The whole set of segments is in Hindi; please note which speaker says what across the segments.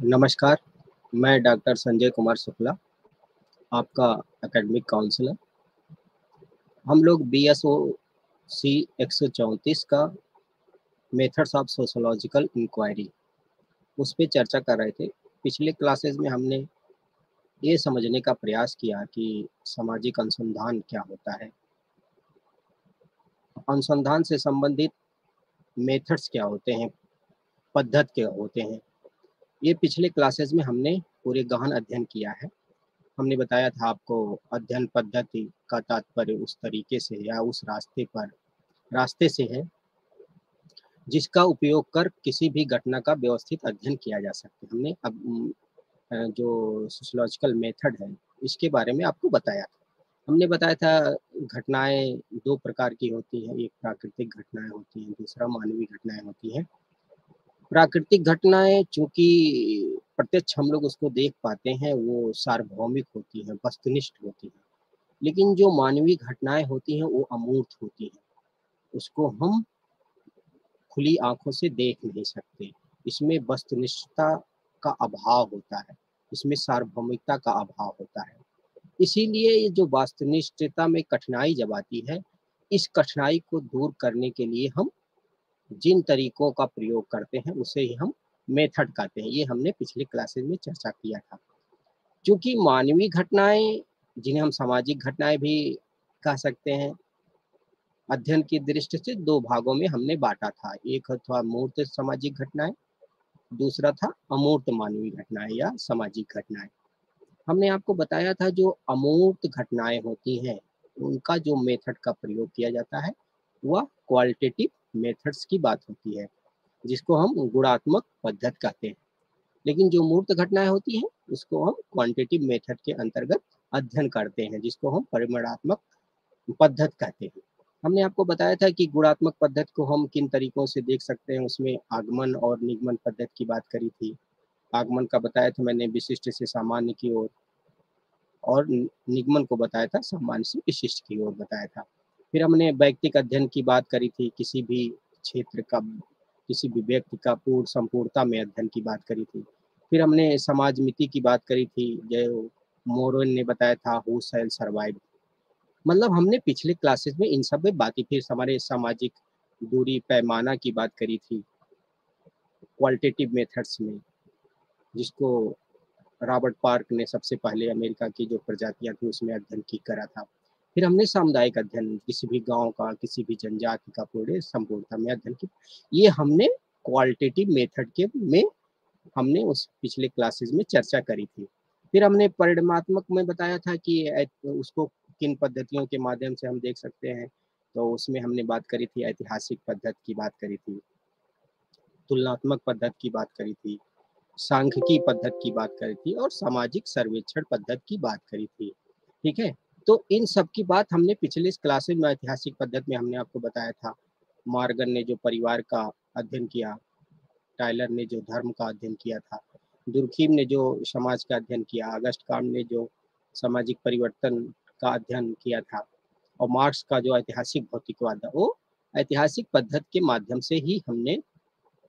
Speaker 1: नमस्कार, मैं डॉक्टर संजय कुमार शुक्ला, आपका एकेडमिक काउंसलर। हम लोग BSOC 134 का मेथड्स ऑफ सोशियोलॉजिकल इंक्वायरी उस पे चर्चा कर रहे थे। पिछले क्लासेस में हमने ये समझने का प्रयास किया कि सामाजिक अनुसंधान क्या होता है, अनुसंधान से संबंधित मेथड्स क्या होते हैं, पद्धति क्या होते हैं। ये पिछले क्लासेस में हमने पूरे गहन अध्ययन किया है। हमने बताया था आपको अध्ययन पद्धति का तात्पर्य उस तरीके से या उस रास्ते से है जिसका उपयोग कर किसी भी घटना का व्यवस्थित अध्ययन किया जा सकता है। हमने अब जो सोशियोलॉजिकल मेथड है इसके बारे में आपको बताया था। हमने बताया था घटनाएं दो प्रकार की होती हैं, एक प्राकृतिक घटनाएं होती हैं, दूसरा मानवीय घटनाएं होती हैं। प्राकृतिक घटनाएं चूंकि प्रत्यक्ष हम लोग उसको देख पाते हैं, वो सार्वभौमिक होती हैं, वस्तुनिष्ठ होती हैं। लेकिन जो मानवीय घटनाएं होती हैं वो अमूर्त होती हैं, उसको हम खुली आंखों से देख नहीं सकते। इसमें वस्तुनिष्ठता का अभाव होता है, इसमें सार्वभौमिकता का अभाव होता है। इसीलिए ये जो वस्तुनिष्ठता में कठिनाई जब आती है, इस कठिनाई को दूर करने के लिए हम जिन तरीकों का प्रयोग करते हैं उसे ही हम मेथड कहते हैं। ये हमने पिछले क्लासेस में चर्चा किया था। क्योंकि मानवीय घटनाएं, जिन्हें हम सामाजिक घटनाएं भी कह सकते हैं, अध्ययन की दृष्टि से दो भागों में हमने बांटा था। एक था मूर्त सामाजिक घटनाएं, दूसरा था अमूर्त मानवीय घटनाएं या सामाजिक घटनाएं। हमने आपको बताया था जो अमूर्त घटनाएं होती हैं उनका जो मेथड का प्रयोग किया जाता है वह क्वालिटेटिव मेथड्स की बात होती है, जिसको हम गुणात्मक पद्धति कहते हैं। लेकिन जो मूर्त घटनाएं होती हैं उसको हम क्वांटिटेटिव मेथड के अंतर्गत अध्ययन करते हैं, जिसको हम परिमाणात्मक पद्धति कहते हैं। हमने आपको बताया था कि गुणात्मक पद्धति को हम किन तरीकों से देख सकते हैं, उसमें आगमन और निगमन पद्धति की बात करी थी। आगमन का बताया था मैंने विशिष्ट से सामान्य की ओर, और निगमन को बताया था सामान्य से विशिष्ट की ओर बताया था। फिर हमने वैयक्तिक अध्ययन की बात करी थी, किसी भी क्षेत्र का, किसी भी व्यक्ति का पूर्ण संपूर्णता में अध्ययन की बात करी थी। फिर हमने समाज मिति की बात करी थी, जो मोरवेल ने बताया था हु शैल सर्वाइव। मतलब हमने पिछले क्लासेस में इन सब में बातें, फिर हमारे सामाजिक दूरी पैमाना की बात करी थी क्वालिटेटिव मेथड्स में, जिसको रॉबर्ट पार्क ने सबसे पहले अमेरिका की जो प्रजातियां थी उसमें अध्ययन की करा था। फिर हमने सामुदायिक अध्ययन, किसी भी गांव का, किसी भी जनजाति का पूरे संपूर्णता में अध्ययन की। ये हमने क्वालिटेटिव मेथड के में हमने उस पिछले क्लासेस में चर्चा करी थी। फिर हमने परिमाणात्मक में बताया था कि उसको किन पद्धतियों के माध्यम से हम देख सकते हैं। तो उसमें हमने बात करी थी, ऐतिहासिक पद्धति की बात करी थी, तुलनात्मक पद्धति की बात करी थी, सांख्यिकी पद्धति की बात करी थी और सामाजिक सर्वेक्षण पद्धति की बात करी थी। ठीक है, तो इन सब की बात हमने पिछले क्लासेज में, ऐतिहासिक पद्धति में हमने आपको बताया था। मार्गन ने जो परिवार का अध्ययन किया, टाइलर ने जो धर्म का अध्ययन किया था, दुर्खीम ने जो समाज का अध्ययन किया, अगस्ट काम ने जो सामाजिक परिवर्तन का अध्ययन किया था, और मार्क्स का जो ऐतिहासिक भौतिकवाद था, वो ऐतिहासिक पद्धति के माध्यम से ही हमने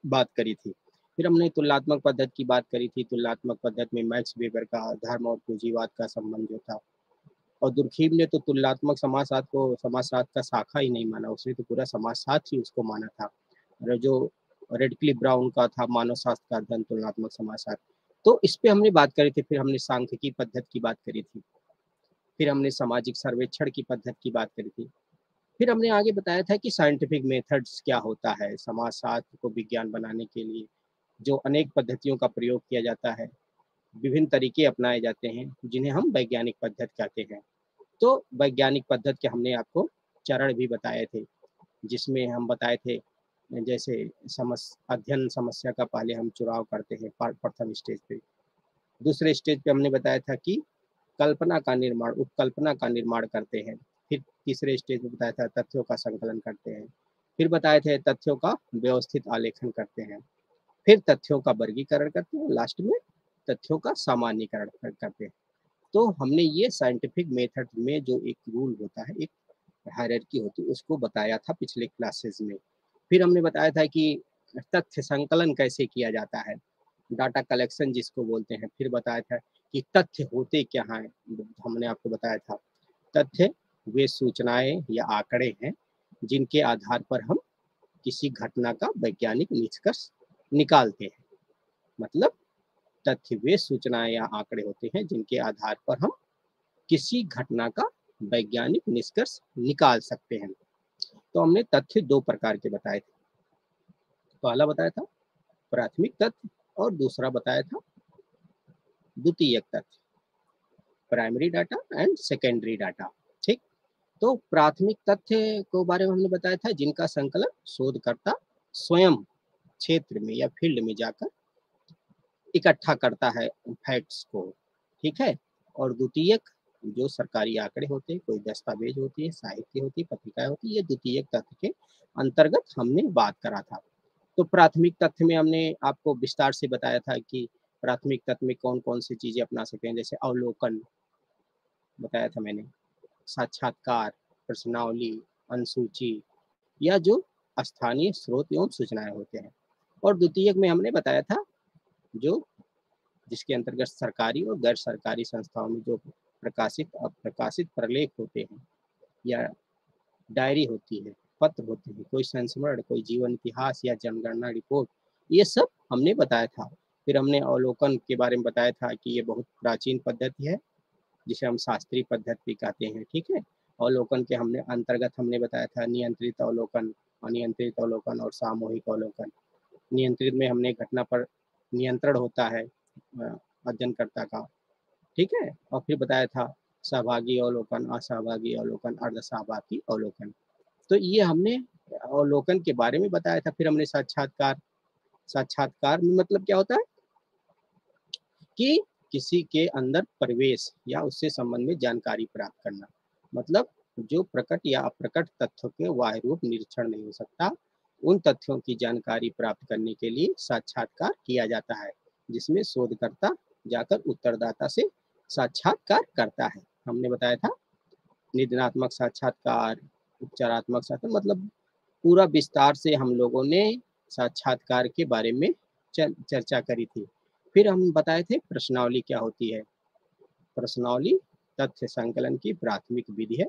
Speaker 1: बात करी थी। फिर हमने तुलनात्मक पद्धति की बात करी थी। तुलनात्मक पद्धति में मैक्स वेबर का धर्म और पूंजीवाद का संबंध जो था, और दुर्खीम ने तो तुलनात्मक समाजशास्त्र को समाजशास्त्र का शाखा ही नहीं माना, उसने तो पूरा समाजशास्त्र ही उसको माना था। और जो रेडक्लिफ ब्राउन का था मानव शास्त्र का अध्ययन तुलनात्मक समाजशास्त्र, तो इस पे हमने बात करी थी। फिर हमने सांख्यिकी पद्धति की बात करी थी। फिर हमने सामाजिक सर्वेक्षण की पद्धति की बात करी थी। फिर हमने आगे बताया था कि साइंटिफिक मेथड्स क्या होता है। समाजशास्त्र को विज्ञान बनाने के लिए जो अनेक पद्धतियों का प्रयोग किया जाता है, विभिन्न तरीके अपनाए जाते हैं, जिन्हें हम वैज्ञानिक पद्धति कहते हैं। तो वैज्ञानिक पद्धति के हमने आपको चरण भी बताए थे, जिसमें हम बताए थे जैसे अध्ययन समस्या का पहले हम चुनाव करते हैं प्रथम स्टेज पे। दूसरे स्टेज पे हमने बताया था कि कल्पना का निर्माण, उपकल्पना का निर्माण करते हैं। फिर तीसरे स्टेज में बताया था तथ्यों का संकलन करते हैं। फिर बताए थे तथ्यों का व्यवस्थित आलेखन करते हैं। फिर तथ्यों का वर्गीकरण करते हैं, लास्ट में तथ्यों का सामान्यीकरण करते हैं। तो हमने ये साइंटिफिक मेथड में जो एक रूल होता है, एक हायरार्की होती है, उसको बताया था पिछले क्लासेस में। फिर हमने बताया था कि तथ्य संकलन कैसे किया जाता है। डाटा कलेक्शन जिसको बोलते हैं। फिर बताया था कि तथ्य होते क्या हैं, हमने आपको बताया था तथ्य वे सूचनाएं या आंकड़े हैं जिनके आधार पर हम किसी घटना का वैज्ञानिक निष्कर्ष निकालते हैं। मतलब तथ्य वे सूचनाएं या आंकड़े होते हैं जिनके आधार पर हम किसी घटना का वैज्ञानिक निष्कर्ष निकाल सकते हैं। तो हमने तथ्य दो प्रकार के बताए थे। पहला बताया था प्राथमिक तथ्य और दूसरा बताया था द्वितीयक तथ्य, primary data and secondary data. ठीक, तो प्राथमिक तथ्य को बारे में हमने बताया था जिनका संकलन शोधकर्ता स्वयं क्षेत्र में या फील्ड में जाकर इकट्ठा करता है फैक्ट्स को। ठीक है, और द्वितीयक जो सरकारी आंकड़े होते हैं, कोई दस्तावेज होती है, साहित्य होती है, पत्रिकाएं होती है, ये द्वितीयक तथ्य के अंतर्गत हमने बात करा था। तो प्राथमिक तथ्य में हमने आपको विस्तार से बताया था कि प्राथमिक तथ्य में कौन कौन सी चीजें अपना सकते हैं, जैसे अवलोकन बताया था मैंने, साक्षात्कार, प्रश्नावली, अनुसूची या जो स्थानीय स्रोत एवं सूचनाएं होते हैं। और द्वितीयक में हमने बताया था जो जिसके अंतर्गत सरकारी और गैर सरकारी संस्थाओं में जो प्रकाशित अप्रकाशित प्रलेख होते हैं या डायरी होती है, पत्र होते हैं, कोई संस्मरण, कोई जीवन इतिहास या जनगणना रिपोर्ट, ये सब हमने बताया था। फिर हमने अवलोकन के बारे में बताया था कि ये बहुत प्राचीन पद्धति है जिसे हम शास्त्रीय पद्धति कहते हैं। ठीक है, अवलोकन के हमने अंतर्गत हमने बताया था नियंत्रित अवलोकन, अनियंत्रित अवलोकन और सामूहिक अवलोकन। नियंत्रित में हमने घटना पर नियंत्रण होता है अध्ययनकर्ता का। ठीक है, और फिर बताया था सहभागी अवलोकन, असहभागी अवलोकन, अर्धसहभागी अवलोकन। तो ये हमने अवलोकन के बारे में बताया था। फिर हमने साक्षात्कार, साक्षात्कार में मतलब क्या होता है कि किसी के अंदर प्रवेश या उससे संबंध में जानकारी प्राप्त करना। मतलब जो प्रकट या अप्रकट तथ्यों के बाह्य रूप निरीक्षण नहीं हो सकता, उन तथ्यों की जानकारी प्राप्त करने के लिए साक्षात्कार किया जाता है, जिसमें शोधकर्ता जाकर उत्तरदाता से साक्षात्कार करता है। हमने बताया था निदानात्मक साक्षात्कार, उपचारात्मक साक्षात्कार, मतलब पूरा विस्तार से हम लोगों ने साक्षात्कार के बारे में चर्चा करी थी। फिर हम बताए थे प्रश्नावली क्या होती है। प्रश्नावली तथ्य संकलन की प्राथमिक विधि है।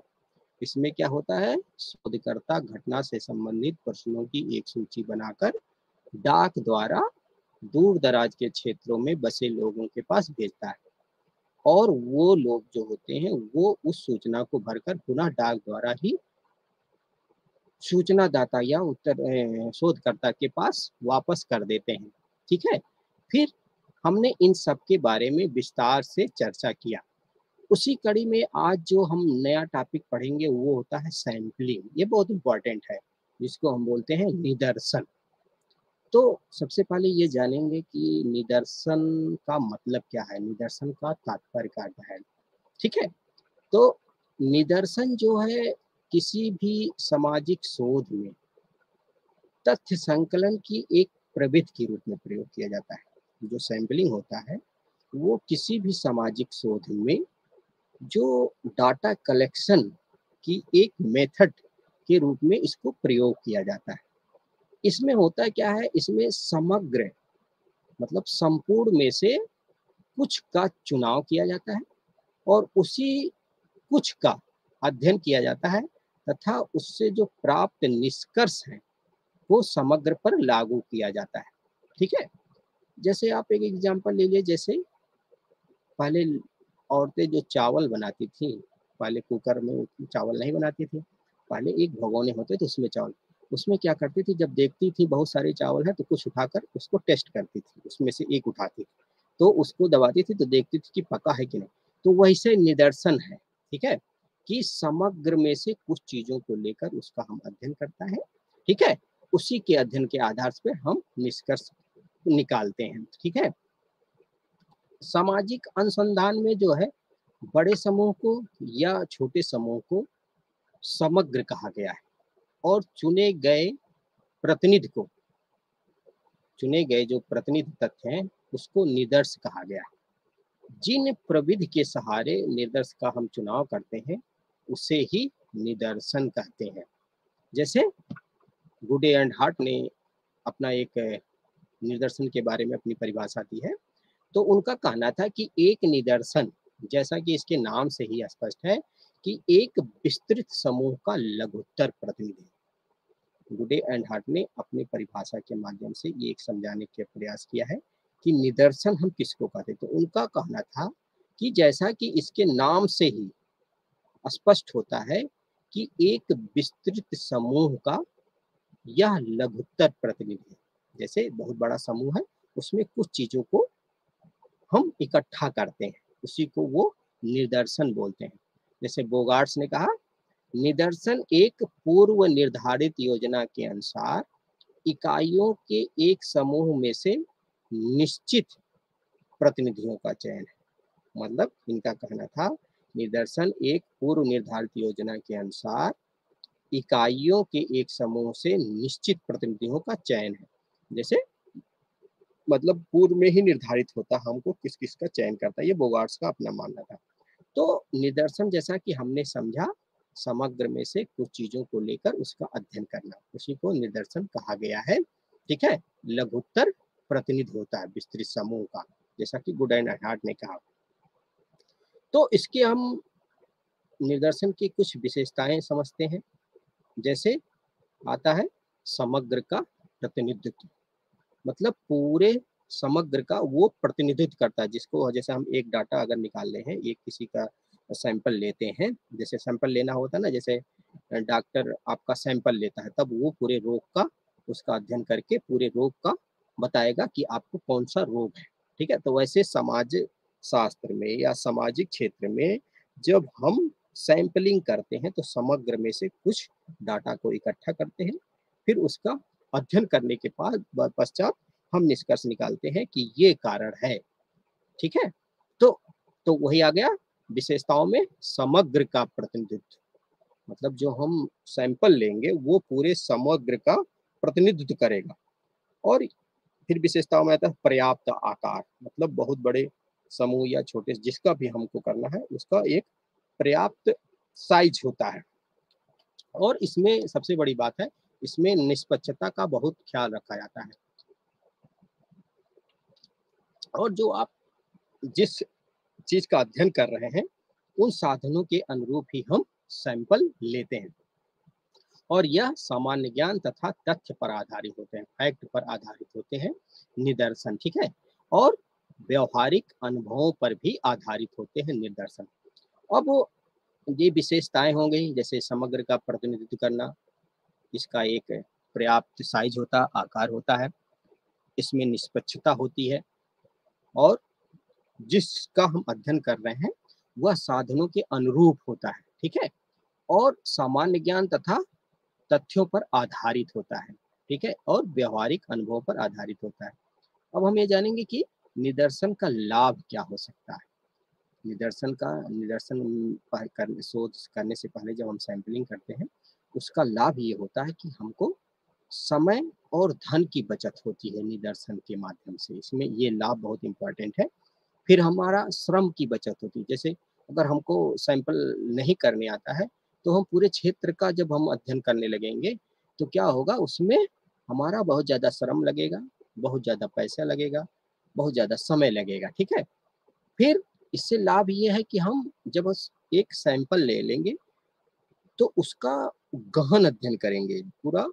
Speaker 1: इसमें क्या होता है, शोधकर्ता घटना से संबंधित प्रश्नों की एक सूची बनाकर डाक द्वारा दूर दराज के क्षेत्रों में बसे लोगों के पास भेजता है, और वो लोग जो होते हैं वो उस सूचना को भरकर पुनः डाक द्वारा ही सूचनादाता या उत्तर शोधकर्ता के पास वापस कर देते हैं। ठीक है, फिर हमने इन सब के बारे में विस्तार से चर्चा किया। उसी कड़ी में आज जो हम नया टॉपिक पढ़ेंगे वो होता है सैंपलिंग। ये बहुत इंपॉर्टेंट है, जिसको हम बोलते हैं निदर्शन। तो सबसे पहले ये जानेंगे कि निदर्शन का मतलब क्या है, निदर्शन का तात्पर्य क्या है। ठीक है, तो निदर्शन जो है किसी भी सामाजिक शोध में तथ्य संकलन की एक प्रविधि के रूप में प्रयोग किया जाता है। जो सैंपलिंग होता है वो किसी भी सामाजिक शोध में जो डाटा कलेक्शन की एक मेथड के रूप में इसको प्रयोग किया जाता है। इसमें होता क्या है, इसमें समग्र मतलब संपूर्ण में से कुछ का चुनाव किया जाता है और उसी कुछ का अध्ययन किया जाता है तथा उससे जो प्राप्त निष्कर्ष है वो समग्र पर लागू किया जाता है। ठीक है, जैसे आप एक एग्जांपल ले लीजिए, जैसे पहले औरतें जो चावल बनाती थी, पहले कुकर में चावल नहीं बनाती थी, पहले एक भगोने होते थे उसमें चावल, उसमें क्या करती थी, जब देखती थी बहुत सारे चावल है तो कुछ उठाकर उसको टेस्ट करती थी, उसमें से एक उठाती थी तो उसको दबाती थी तो देखती थी कि पका है कि नहीं। तो वैसे निदर्शन है, ठीक है, कि समग्र में से कुछ चीजों को लेकर उसका हम अध्ययन करता है। ठीक है, उसी के अध्ययन के आधार पर हम निष्कर्ष निकालते हैं। ठीक है, सामाजिक अनुसंधान में जो है बड़े समूह को या छोटे समूह को समग्र कहा गया है और चुने गए जो प्रतिनिधि तथ्य हैं उसको निदर्श कहा गया है। जिन प्रविधि के सहारे निदर्श का हम चुनाव करते हैं उसे ही निदर्शन कहते हैं। जैसे गुडे एंड हार्ट ने अपना एक निदर्शन के बारे में अपनी परिभाषा दी है। तो उनका कहना था कि एक निदर्शन, जैसा कि इसके नाम से ही स्पष्ट है, कि एक विस्तृत समूह का लघुत्तर प्रतिनिधि। गुडे एंड हार्ट ने अपनी परिभाषा के माध्यम से ये एक समझाने के प्रयास किया है कि निदर्शन हम किसको कहते हैं। तो उनका कहना था कि जैसा कि इसके नाम से ही स्पष्ट होता है कि एक विस्तृत समूह का यह लघुत्तर प्रतिनिधि है। जैसे बहुत बड़ा समूह है, उसमें कुछ चीजों को हम इकट्ठा करते हैं, उसी को वो निदर्शन बोलते हैं। जैसे बोगार्ट्स ने कहा, निदर्शन एक पूर्व निर्धारित योजना के अनुसार इकाइयों के एक समूह में से निश्चित प्रतिनिधियों का चयन है। मतलब इनका कहना था, निदर्शन एक पूर्व निर्धारित योजना के अनुसार इकाइयों के एक समूह से निश्चित प्रतिनिधियों का चयन है। जैसे मतलब पूर्व में ही निर्धारित होता हमको किस किस का चयन करता है, ये बोगार्ट्स का अपना मानना था। तो निदर्शन जैसा कि हमने समझा, समग्र में से कुछ चीजों को लेकर उसका अध्ययन करना, उसी को निदर्शन कहा गया है। ठीक है, लघुत्तर प्रतिनिधि होता है विस्तृत समूह का, जैसा कि गुड एंड हार्ट ने कहा। तो इसके हम निदर्शन की कुछ विशेषताएं समझते हैं। जैसे आता है समग्र का प्रतिनिधित्व, मतलब पूरे समग्र का वो प्रतिनिधित्व करता है, जिसको जैसे हम एक डाटा अगर निकाल रहे हैं, एक किसी का सैंपल लेते हैं, जैसे सैंपल लेना होता है ना, जैसे डॉक्टर आपका सैंपल लेता है, तब वो पूरे रोग का उसका अध्ययन करके पूरे रोग का बताएगा कि आपको कौन सा रोग है। ठीक है, तो वैसे समाज शास्त्र में या सामाजिक क्षेत्र में जब हम सैंपलिंग करते हैं तो समग्र में से कुछ डाटा को इकट्ठा करते हैं, फिर उसका अध्ययन करने के बाद पश्चात हम निष्कर्ष निकालते हैं कि ये कारण है। ठीक है, तो वही आ गया विशेषताओं में समग्र का प्रतिनिधित्व, मतलब जो हम सैंपल लेंगे वो पूरे समग्र का प्रतिनिधित्व करेगा। और फिर विशेषताओं में आता है पर्याप्त आकार, मतलब बहुत बड़े समूह या छोटे जिसका भी हमको करना है उसका एक पर्याप्त साइज होता है। और इसमें सबसे बड़ी बात है, इसमें निष्पक्षता का बहुत ख्याल रखा जाता है। और जो आप जिस चीज का अध्ययन कर रहे हैं उन साधनों के अनुरूप ही हम सैंपल लेते हैं। और यह सामान्य ज्ञान तथा तथ्य पर आधारित होते हैं, फैक्ट पर आधारित होते हैं निदर्शन। ठीक है, और व्यवहारिक अनुभवों पर भी आधारित होते हैं निदर्शन। अब ये विशेषताएं हो गई, जैसे समग्र का प्रतिनिधित्व करना, इसका एक पर्याप्त साइज होता आकार होता है, इसमें निष्पक्षता होती है, और जिसका हम अध्ययन कर रहे हैं वह साधनों के अनुरूप होता है। ठीक है, और सामान्य ज्ञान तथा तथ्यों पर आधारित होता है। ठीक है, और व्यवहारिक अनुभव पर आधारित होता है। अब हम ये जानेंगे कि निदर्शन का लाभ क्या हो सकता है। निदर्शन शोध करने से पहले जब हम सैंपलिंग करते हैं, उसका लाभ ये होता है कि हमको समय और धन की बचत होती है निदर्शन के माध्यम से, इसमें ये लाभ बहुत इंपॉर्टेंट है। फिर हमारा श्रम की बचत होती है, जैसे अगर हमको सैंपल नहीं करने आता है तो हम पूरे क्षेत्र का जब हम अध्ययन करने लगेंगे तो क्या होगा, उसमें हमारा बहुत ज़्यादा श्रम लगेगा, बहुत ज़्यादा पैसा लगेगा, बहुत ज़्यादा समय लगेगा। ठीक है, फिर इससे लाभ ये है कि हम जब एक सैंपल ले लेंगे तो उसका गहन अध्ययन करेंगे, पूरा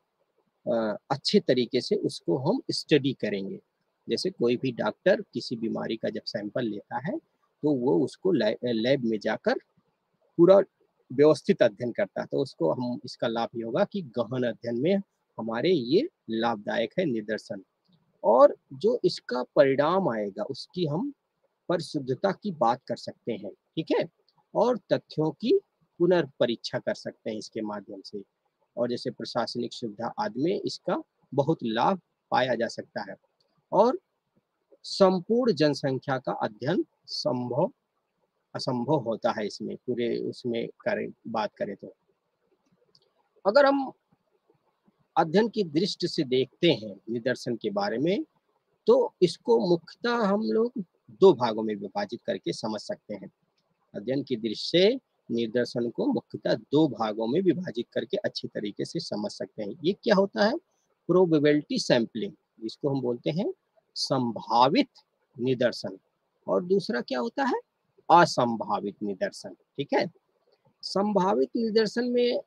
Speaker 1: अच्छे तरीके से उसको हम स्टडी करेंगे। जैसे कोई भी डॉक्टर किसी बीमारी का जब सैंपल लेता है तो वो उसको लैब में जाकर पूरा व्यवस्थित अध्ययन करता है, तो उसको हम इसका लाभ ये होगा कि गहन अध्ययन में हमारे ये लाभदायक है निदर्शन। और जो इसका परिणाम आएगा उसकी हम परिशुद्धता की बात कर सकते हैं। ठीक है, और तथ्यों की पुनर्परीक्षा कर सकते हैं इसके माध्यम से। और जैसे प्रशासनिक सुविधा आदि में इसका बहुत लाभ पाया जा सकता है। और संपूर्ण जनसंख्या का अध्ययन संभव असंभव होता है इसमें, पूरे उसमें करें बात करें तो। अगर हम अध्ययन की दृष्टि से देखते हैं निदर्शन के बारे में, तो इसको मुख्यतः हम लोग दो भागों में विभाजित करके समझ सकते हैं। अध्ययन की दृष्टि से निदर्शन को मुख्यतः दो भागों में विभाजित करके अच्छी तरीके से समझ सकते हैं। ये क्या होता है, प्रोबेबिलिटी सैंपलिंग, जिसको हम बोलते हैं संभावित निदर्शन, और दूसरा क्या होता है, असंभावित निदर्शन। ठीक है, संभावित निदर्शन में,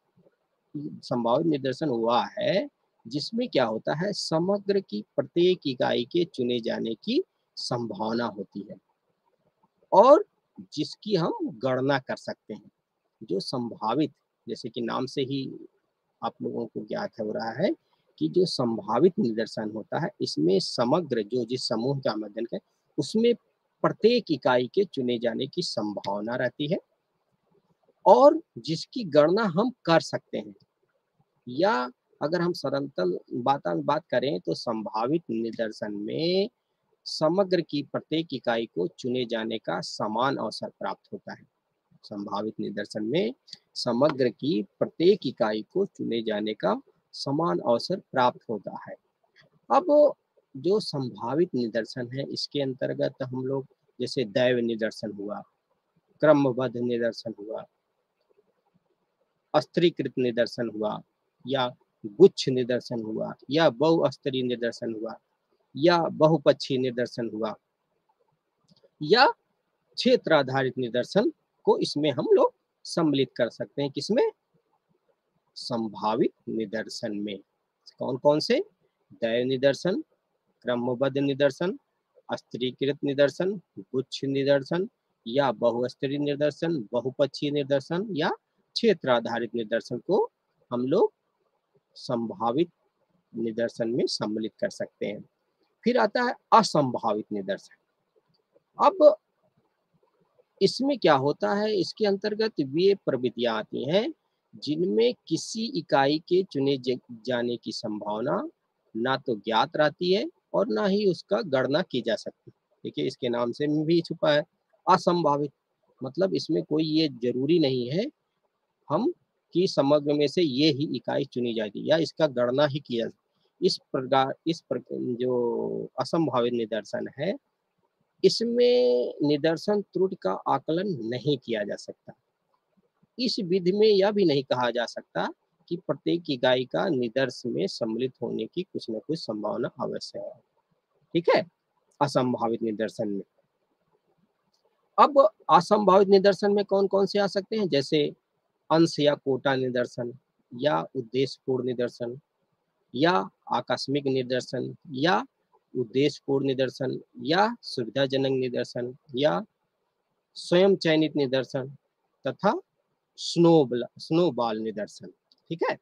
Speaker 1: संभावित निदर्शन हुआ है जिसमें क्या होता है, समग्र की प्रत्येक इकाई के चुने जाने की संभावना होती है और जिसकी हम गणना कर सकते हैं। जो संभावित, जैसे कि नाम से ही आप लोगों को ज्ञात हो रहा है कि जो संभावित निदर्शन होता है, इसमें समग्र जो जिस समूह का हम अध्ययन करें उसमें प्रत्येक इकाई के चुने जाने की संभावना रहती है और जिसकी गणना हम कर सकते हैं। या अगर हम सरलतल बात करें तो संभावित निदर्शन में समग्र की प्रत्येक इकाई को चुने जाने का समान अवसर प्राप्त होता है। संभावित निदर्शन में समग्र की प्रत्येक इकाई को चुने जाने का समान अवसर प्राप्त होता है। अब जो संभावित निदर्शन है इसके अंतर्गत हम लोग जैसे दैव निदर्शन हुआ, क्रमबद्ध निदर्शन हुआ, स्तरीकृत निदर्शन हुआ, या गुच्छ निदर्शन हुआ, या बहुस्तरीय निदर्शन हुआ, या बहुपक्षीय निदर्शन हुआ, या क्षेत्र आधारित निदर्शन को इसमें हम लोग सम्मिलित कर सकते हैं। किसमें? संभावित निदर्शन में। कौन कौन से? दैव निदर्शन, क्रमबद्ध निदर्शन, स्तरीकृत निदर्शन, गुच्छ निदर्शन, या बहुस्तरीय निदर्शन, बहुपक्षीय निदर्शन, या क्षेत्र आधारित निदर्शन को हम लोग संभावित निदर्शन में सम्मिलित कर सकते हैं। फिर आता है असंभावित निदर्शन। अब इसमें क्या होता है, इसके अंतर्गत वे प्रविधियां आती हैं जिनमें किसी इकाई के चुने जाने की संभावना ना तो ज्ञात रहती है और ना ही उसका गणना की जा सकती। देखिए इसके नाम से भी छुपा है असंभावित, मतलब इसमें कोई ये जरूरी नहीं है हम कि समग्र में से ये ही इकाई चुनी जाएगी या इसका गणना ही किया। इस प्रकार जो असंभावित निदर्शन है इसमें निदर्शन त्रुटि का आकलन नहीं किया जा सकता। इस विधि में यह भी नहीं कहा जा सकता कि प्रत्येक इकाई का निदर्श में सम्मिलित होने की कुछ न कुछ संभावना अवश्य है। ठीक है, असंभावित निदर्शन में। अब असंभावित निदर्शन में कौन कौन से आ सकते हैं, जैसे अंश या कोटा निदर्शन, या उद्देश्यपूर्ण निदर्शन, या आकस्मिक निदर्शन, या उद्देश्यपूर्ण निदर्शन, या सुविधाजनक निदर्शन, या स्वयं चयनित निदर्शन, तथा स्नोबॉल निदर्शन। ठीक है,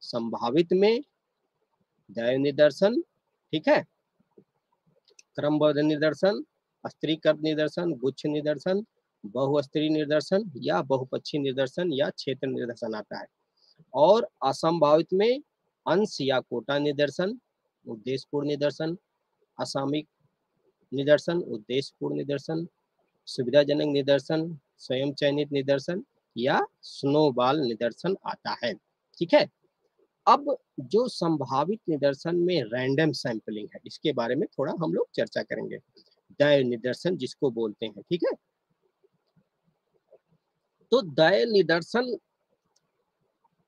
Speaker 1: संभावित में दैव निदर्शन, ठीक है, क्रमबद्ध निदर्शन, स्तरीकृत निदर्शन, गुच्छ निदर्शन, बहुस्तरीय निदर्शन, या बहुपक्षीय निदर्शन, या क्षेत्र निदर्शन आता है। और असंभावित में अंश या कोटा निदर्शन, उद्देश्यपूर्ण निदर्शन, असामयिक निदर्शन, उद्देश्यपूर्ण निदर्शन, सुविधाजनक निदर्शन, स्वयं चयनित निदर्शन, या स्नोबॉल निदर्शन आता है। ठीक है, अब जो संभावित निदर्शन में रैंडम सैंपलिंग है इसके बारे में थोड़ा हम लोग चर्चा करेंगे। दैव निदर्शन जिसको बोलते हैं, ठीक है, तो दैव निदर्शन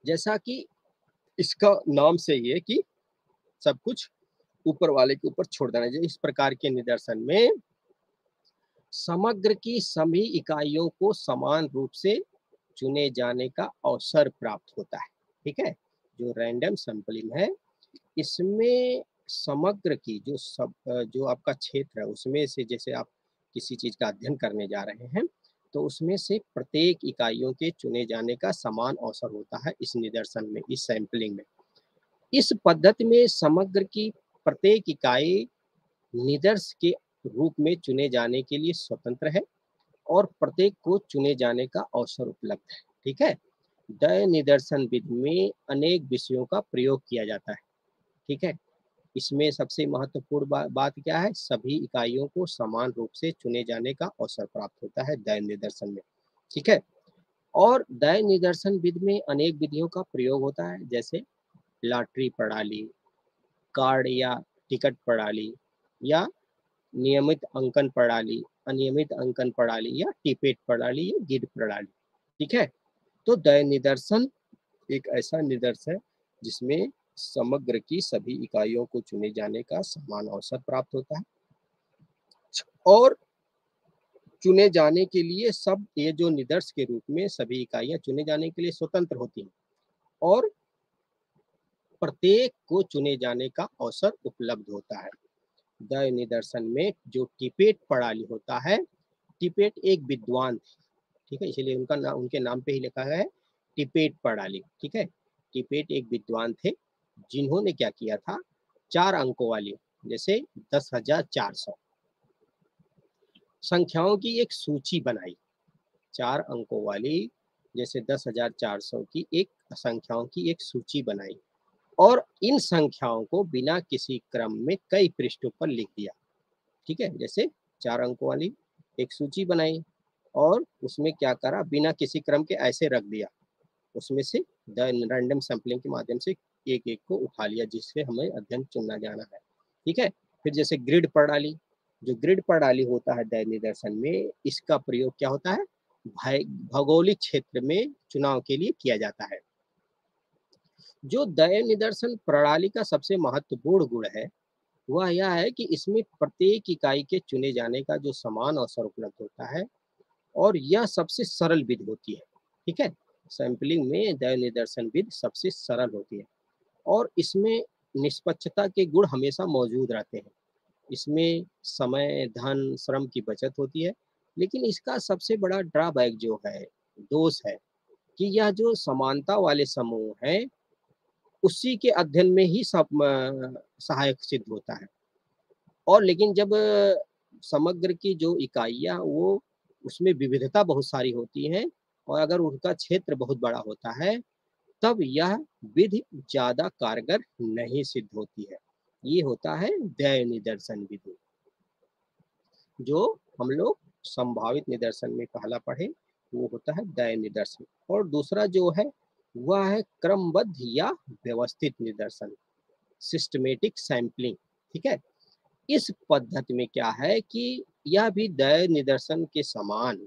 Speaker 1: जैसा कि इसका नाम से ही है कि सब कुछ ऊपर वाले के ऊपर छोड़ देना चाहिए। इस प्रकार के निदर्शन में समग्र की सभी इकाइयों को समान रूप से चुने जाने का अवसर प्राप्त होता है। ठीक है, जो रैंडम सैंपलिंग है इसमें समग्र की जो आपका क्षेत्र है उसमें से, जैसे आप किसी चीज का अध्ययन करने जा रहे हैं तो उसमें से प्रत्येक इकाइयों के चुने जाने का समान अवसर होता है इस निदर्शन में, इस सैंपलिंग में। इस पद्धति में समग्र की प्रत्येक इकाई निदर्श के रूप में चुने जाने के लिए स्वतंत्र है और प्रत्येक को चुने जाने का अवसर उपलब्ध है। ठीक है, दैव निदर्शन विधि में अनेक विषयों का प्रयोग किया जाता है। ठीक है, इसमें सबसे महत्वपूर्ण बात क्या है, सभी इकाइयों को समान रूप से चुने जाने का अवसर प्राप्त होता है दैव निदर्शन में। ठीक है, और दैव निदर्शन विधि में अनेक विधियों का प्रयोग होता है, जैसे लॉटरी प्रणाली, कार्ड या टिकट प्रणाली, या नियमित अंकन प्रणाली, अनियमित अंकन प्रणाली, या टिपेट प्रणाली, या गिड प्रणाली। ठीक है, तो दैव निदर्शन एक ऐसा निदर्शन है जिसमें समग्र की सभी इकाइयों को चुने जाने का समान अवसर प्राप्त होता है और चुने जाने के लिए सब ये जो निदर्श के रूप में सभी इकाइयां चुने जाने के लिए स्वतंत्र होती हैं और प्रत्येक को चुने जाने का अवसर उपलब्ध होता है। द निदर्शन में जो टिपेट प्रणाली होता है, टिपेट एक विद्वान थे, ठीक है, इसलिए उनका नाम उनके नाम पे ही लिखा है टिपेट प्रणाली, ठीक है। टिपेट एक विद्वान थे जिन्होंने क्या किया था, 4 अंकों वाली जैसे 10,400 संख्याओं की एक सूची बनाई, 4 अंकों वाली जैसे 10,400 की एक संख्याओं की एक सूची बनाई और इन संख्याओं को बिना किसी क्रम में कई पृष्ठों पर लिख दिया, ठीक है। जैसे 4 अंकों वाली एक सूची बनाई और उसमें क्या करा, बिना किसी क्रम के ऐसे रख दिया, उसमें से द रैंडम सैंपलिंग के माध्यम से एक एक को उठा लिया जिससे हमें अध्ययन चुनना जाना है, ठीक है। फिर जैसे ग्रिड प्रणाली, जो ग्रिड प्रणाली होता है द निदर्शन में, इसका प्रयोग क्या होता है, भौगोलिक क्षेत्र में चुनाव के लिए किया जाता है। जो दय निदर्शन प्रणाली का सबसे महत्वपूर्ण गुण है वह यह है कि इसमें प्रत्येक इकाई के चुने जाने का जो समान अवसर उपलब्ध होता है और यह सबसे सरल विधि होती है, ठीक है। सैंपलिंग में दय निदर्शन विधि सबसे सरल होती है और इसमें निष्पक्षता के गुण हमेशा मौजूद रहते हैं। इसमें समय, धन, श्रम की बचत होती है, लेकिन इसका सबसे बड़ा ड्रॉबैक जो है, दोष है कि यह जो समानता वाले समूह हैं उसी के अध्ययन में ही सब सहायक सिद्ध होता है और लेकिन जब समग्र की जो इकाइयाँ वो उसमें विविधता बहुत सारी होती हैं और अगर उनका क्षेत्र बहुत बड़ा होता है तब यह विधि ज़्यादा कारगर नहीं सिद्ध होती है। ये होता है दय निदर्शन विधि, जो हम लोग संभावित निदर्शन में पहला पढ़े वो होता है दय निदर्शन और दूसरा जो है वह है क्रमबद्ध या व्यवस्थित निदर्शन, सिस्टमेटिक सैंपलिंग, ठीक है। इस पद्धति में क्या है कि यह भी दय निदर्शन के समान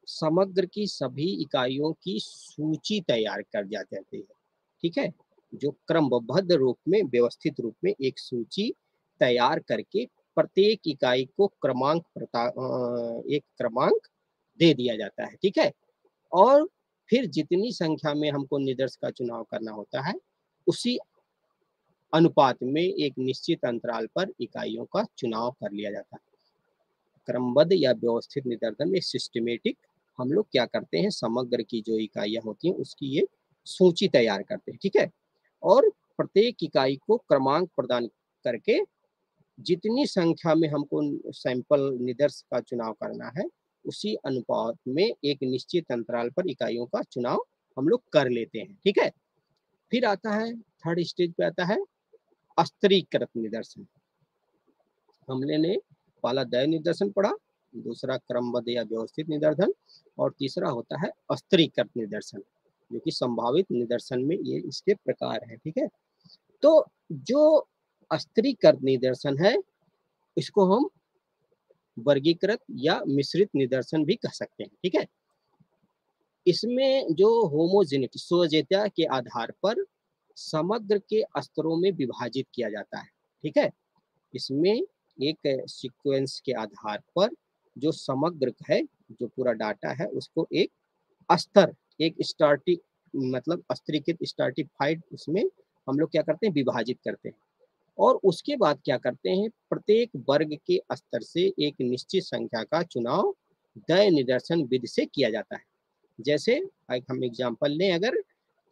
Speaker 1: समग्र की सभी इकाइयों की सूची तैयार कर जा जाती है, ठीक है। जो क्रमबद्ध रूप में व्यवस्थित रूप में एक सूची तैयार करके प्रत्येक इकाई को एक क्रमांक दे दिया जाता है, ठीक है। और फिर जितनी संख्या में हमको निदर्श का चुनाव करना होता है उसी अनुपात में एक निश्चित अंतराल पर इकाइयों का चुनाव कर लिया जाता है। क्रमबद्ध या व्यवस्थित निदर्शन में सिस्टमेटिक हम लोग क्या करते हैं, समग्र की जो इकाइयाँ होती हैं उसकी एक सूची तैयार करते हैं, ठीक है। और प्रत्येक इकाई को क्रमांक प्रदान करके जितनी संख्या में हमको सैंपल निदर्श का चुनाव करना है उसी अनुपात में एक निश्चित अंतराल पर इकाइयों का चुनाव हम लोग कर लेते हैं, ठीक है। फिर आता है थर्ड स्टेज पे आता है स्तरीकृत निदर्शन। हमने ने पहला दय निदर्शन पढ़ा, दूसरा क्रमबद्ध या व्यवस्थित निदर्शन और तीसरा होता है स्तरीकृत निदर्शन, जो कि संभावित निदर्शन में ये इसके प्रकार है, ठीक है। तो जो स्तरीकृत निदर्शन है इसको हम वर्गीकृत या मिश्रित निदर्शन भी कह सकते हैं, ठीक है। इसमें जो होमोजेनिटी सोजेता के आधार पर समग्र के स्तरों में विभाजित किया जाता है, ठीक है। इसमें एक सीक्वेंस के आधार पर जो समग्र है, जो पूरा डाटा है उसको एक स्तर, एक स्टार्टिंग मतलब स्तरीकृत स्ट्रैटिफाइड उसमें हम लोग क्या करते हैं, विभाजित करते हैं और उसके बाद क्या करते हैं, प्रत्येक वर्ग के स्तर से एक निश्चित संख्या का चुनाव दय निदर्शन विधि से किया जाता है। जैसे एक हम एग्जांपल लें अगर,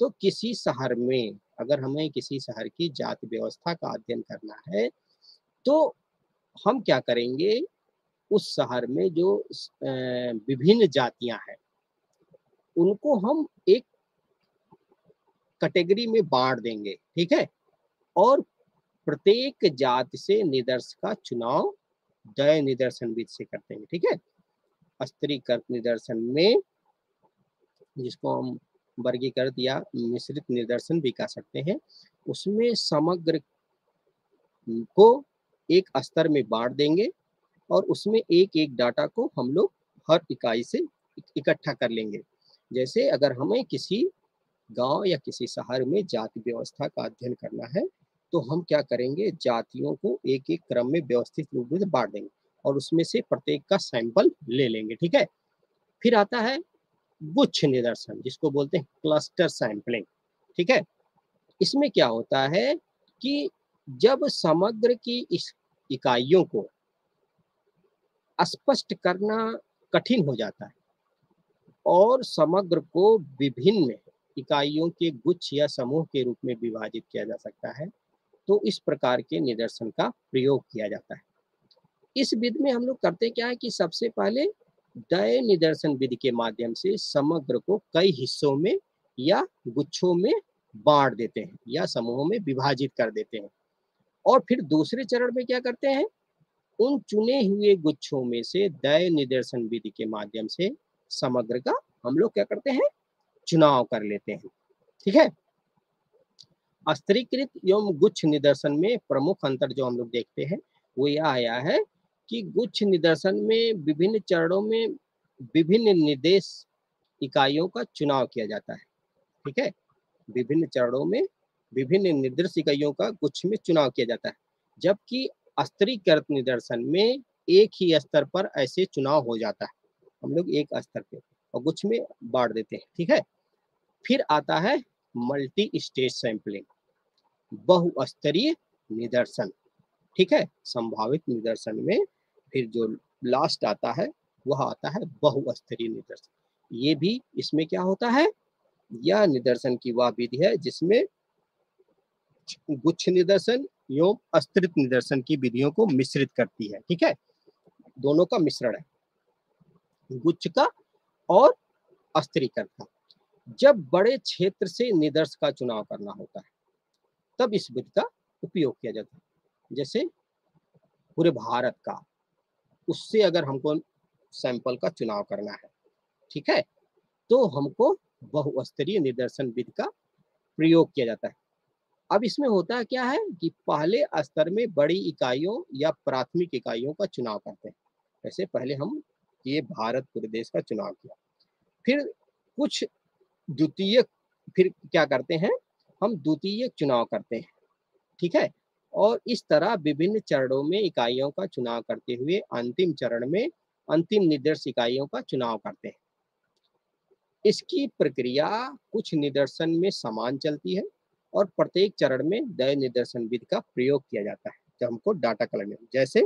Speaker 1: तो किसी शहर में अगर हमें किसी शहर की जाति व्यवस्था का अध्ययन करना है तो हम क्या करेंगे, उस शहर में जो विभिन्न जातियां हैं उनको हम एक कैटेगरी में बांट देंगे, ठीक है। और प्रत्येक जाति से निदर्श का चुनाव दय निदर्शन विधि से करते हैं, ठीक है। स्तरीकृत निदर्शन में, जिसको हम वर्गीकृत या मिश्रित निदर्शन भी कह सकते हैं, उसमें समग्र को एक स्तर में बांट देंगे और उसमें एक एक डाटा को हम लोग हर इकाई से इकट्ठा कर लेंगे। जैसे अगर हमें किसी गांव या किसी शहर में जाति व्यवस्था का अध्ययन करना है, तो हम क्या करेंगे, जातियों को एक एक क्रम में व्यवस्थित रूप से बांट देंगे और उसमें से प्रत्येक का सैंपल ले लेंगे। ठीक है। फिर आता है गुच्छ निदर्शन, जिसको बोलते हैं क्लस्टर सैंपलिंग। ठीक है। इसमें क्या होता है कि जब समग्र की इस इकाइयों को स्पष्ट करना कठिन हो जाता है और समग्र को विभिन्न इकाइयों के गुच्छ या समूह के रूप में विभाजित किया जा सकता है, तो इस प्रकार के निदर्शन का प्रयोग किया जाता है। इस विधि में हम लोग करते क्या है कि सबसे पहले दय निदर्शन विधि के माध्यम से समग्र को कई हिस्सों में या गुच्छों में बांट देते हैं या समूहों में विभाजित कर देते हैं, और फिर दूसरे चरण में क्या करते हैं, उन चुने हुए गुच्छों में से दय निदर्शन विधि के माध्यम से समग्र का हम लोग क्या करते हैं, चुनाव कर लेते हैं। ठीक है। स्तरीकृत एवं गुच्छ निदर्शन में प्रमुख अंतर जो हम लोग देखते हैं वो यह आया है कि गुच्छ निदर्शन में विभिन्न चरणों में विभिन्न निर्देश इकाइयों का चुनाव किया जाता है। ठीक है। विभिन्न चरणों में विभिन्न निर्देश इकाइयों का गुच्छ में चुनाव किया जाता है, जबकि स्तरीकृत निदर्शन में एक ही स्तर पर ऐसे चुनाव हो जाता है, हम लोग एक स्तर पे और गुच्छ में बांट देते हैं। ठीक है। फिर आता है मल्टी स्टेज सैंपलिंग, बहुस्तरीय निदर्शन। ठीक है। संभावित निदर्शन में फिर जो लास्ट आता है वह आता है बहुस्तरीय निदर्शन। ये भी इसमें क्या होता है, यह निदर्शन की वह विधि है जिसमें गुच्छ निदर्शन एवं स्तरित निदर्शन की विधियों को मिश्रित करती है। ठीक है। दोनों का मिश्रण है, गुच्छ का और स्तरीकृत का। जब बड़े क्षेत्र से निदर्श का चुनाव करना होता है तब इस विधि का उपयोग किया जाता है। जैसे पूरे भारत का, उससे अगर हमको सैंपल का चुनाव करना है, ठीक है, तो हमको बहुस्तरीय निदर्शन विधि का प्रयोग किया जाता है। अब इसमें होता क्या है कि पहले स्तर में बड़ी इकाइयों या प्राथमिक इकाइयों का चुनाव करते हैं। जैसे पहले हम ये भारत पूरे देश का चुनाव किया, फिर कुछ द्वितीयक, फिर क्या करते हैं, हम द्वितीयक चुनाव करते हैं। ठीक है। और इस तरह विभिन्न चरणों में इकाइयों का चुनाव करते हुए अंतिम चरण में अंतिम निर्देश इकाइयों का चुनाव करते हैं। इसकी प्रक्रिया कुछ निदर्शन में समान चलती है और प्रत्येक चरण में दय निदर्शन विधि का प्रयोग किया जाता है जब हमको डाटा कलेक्ट। जैसे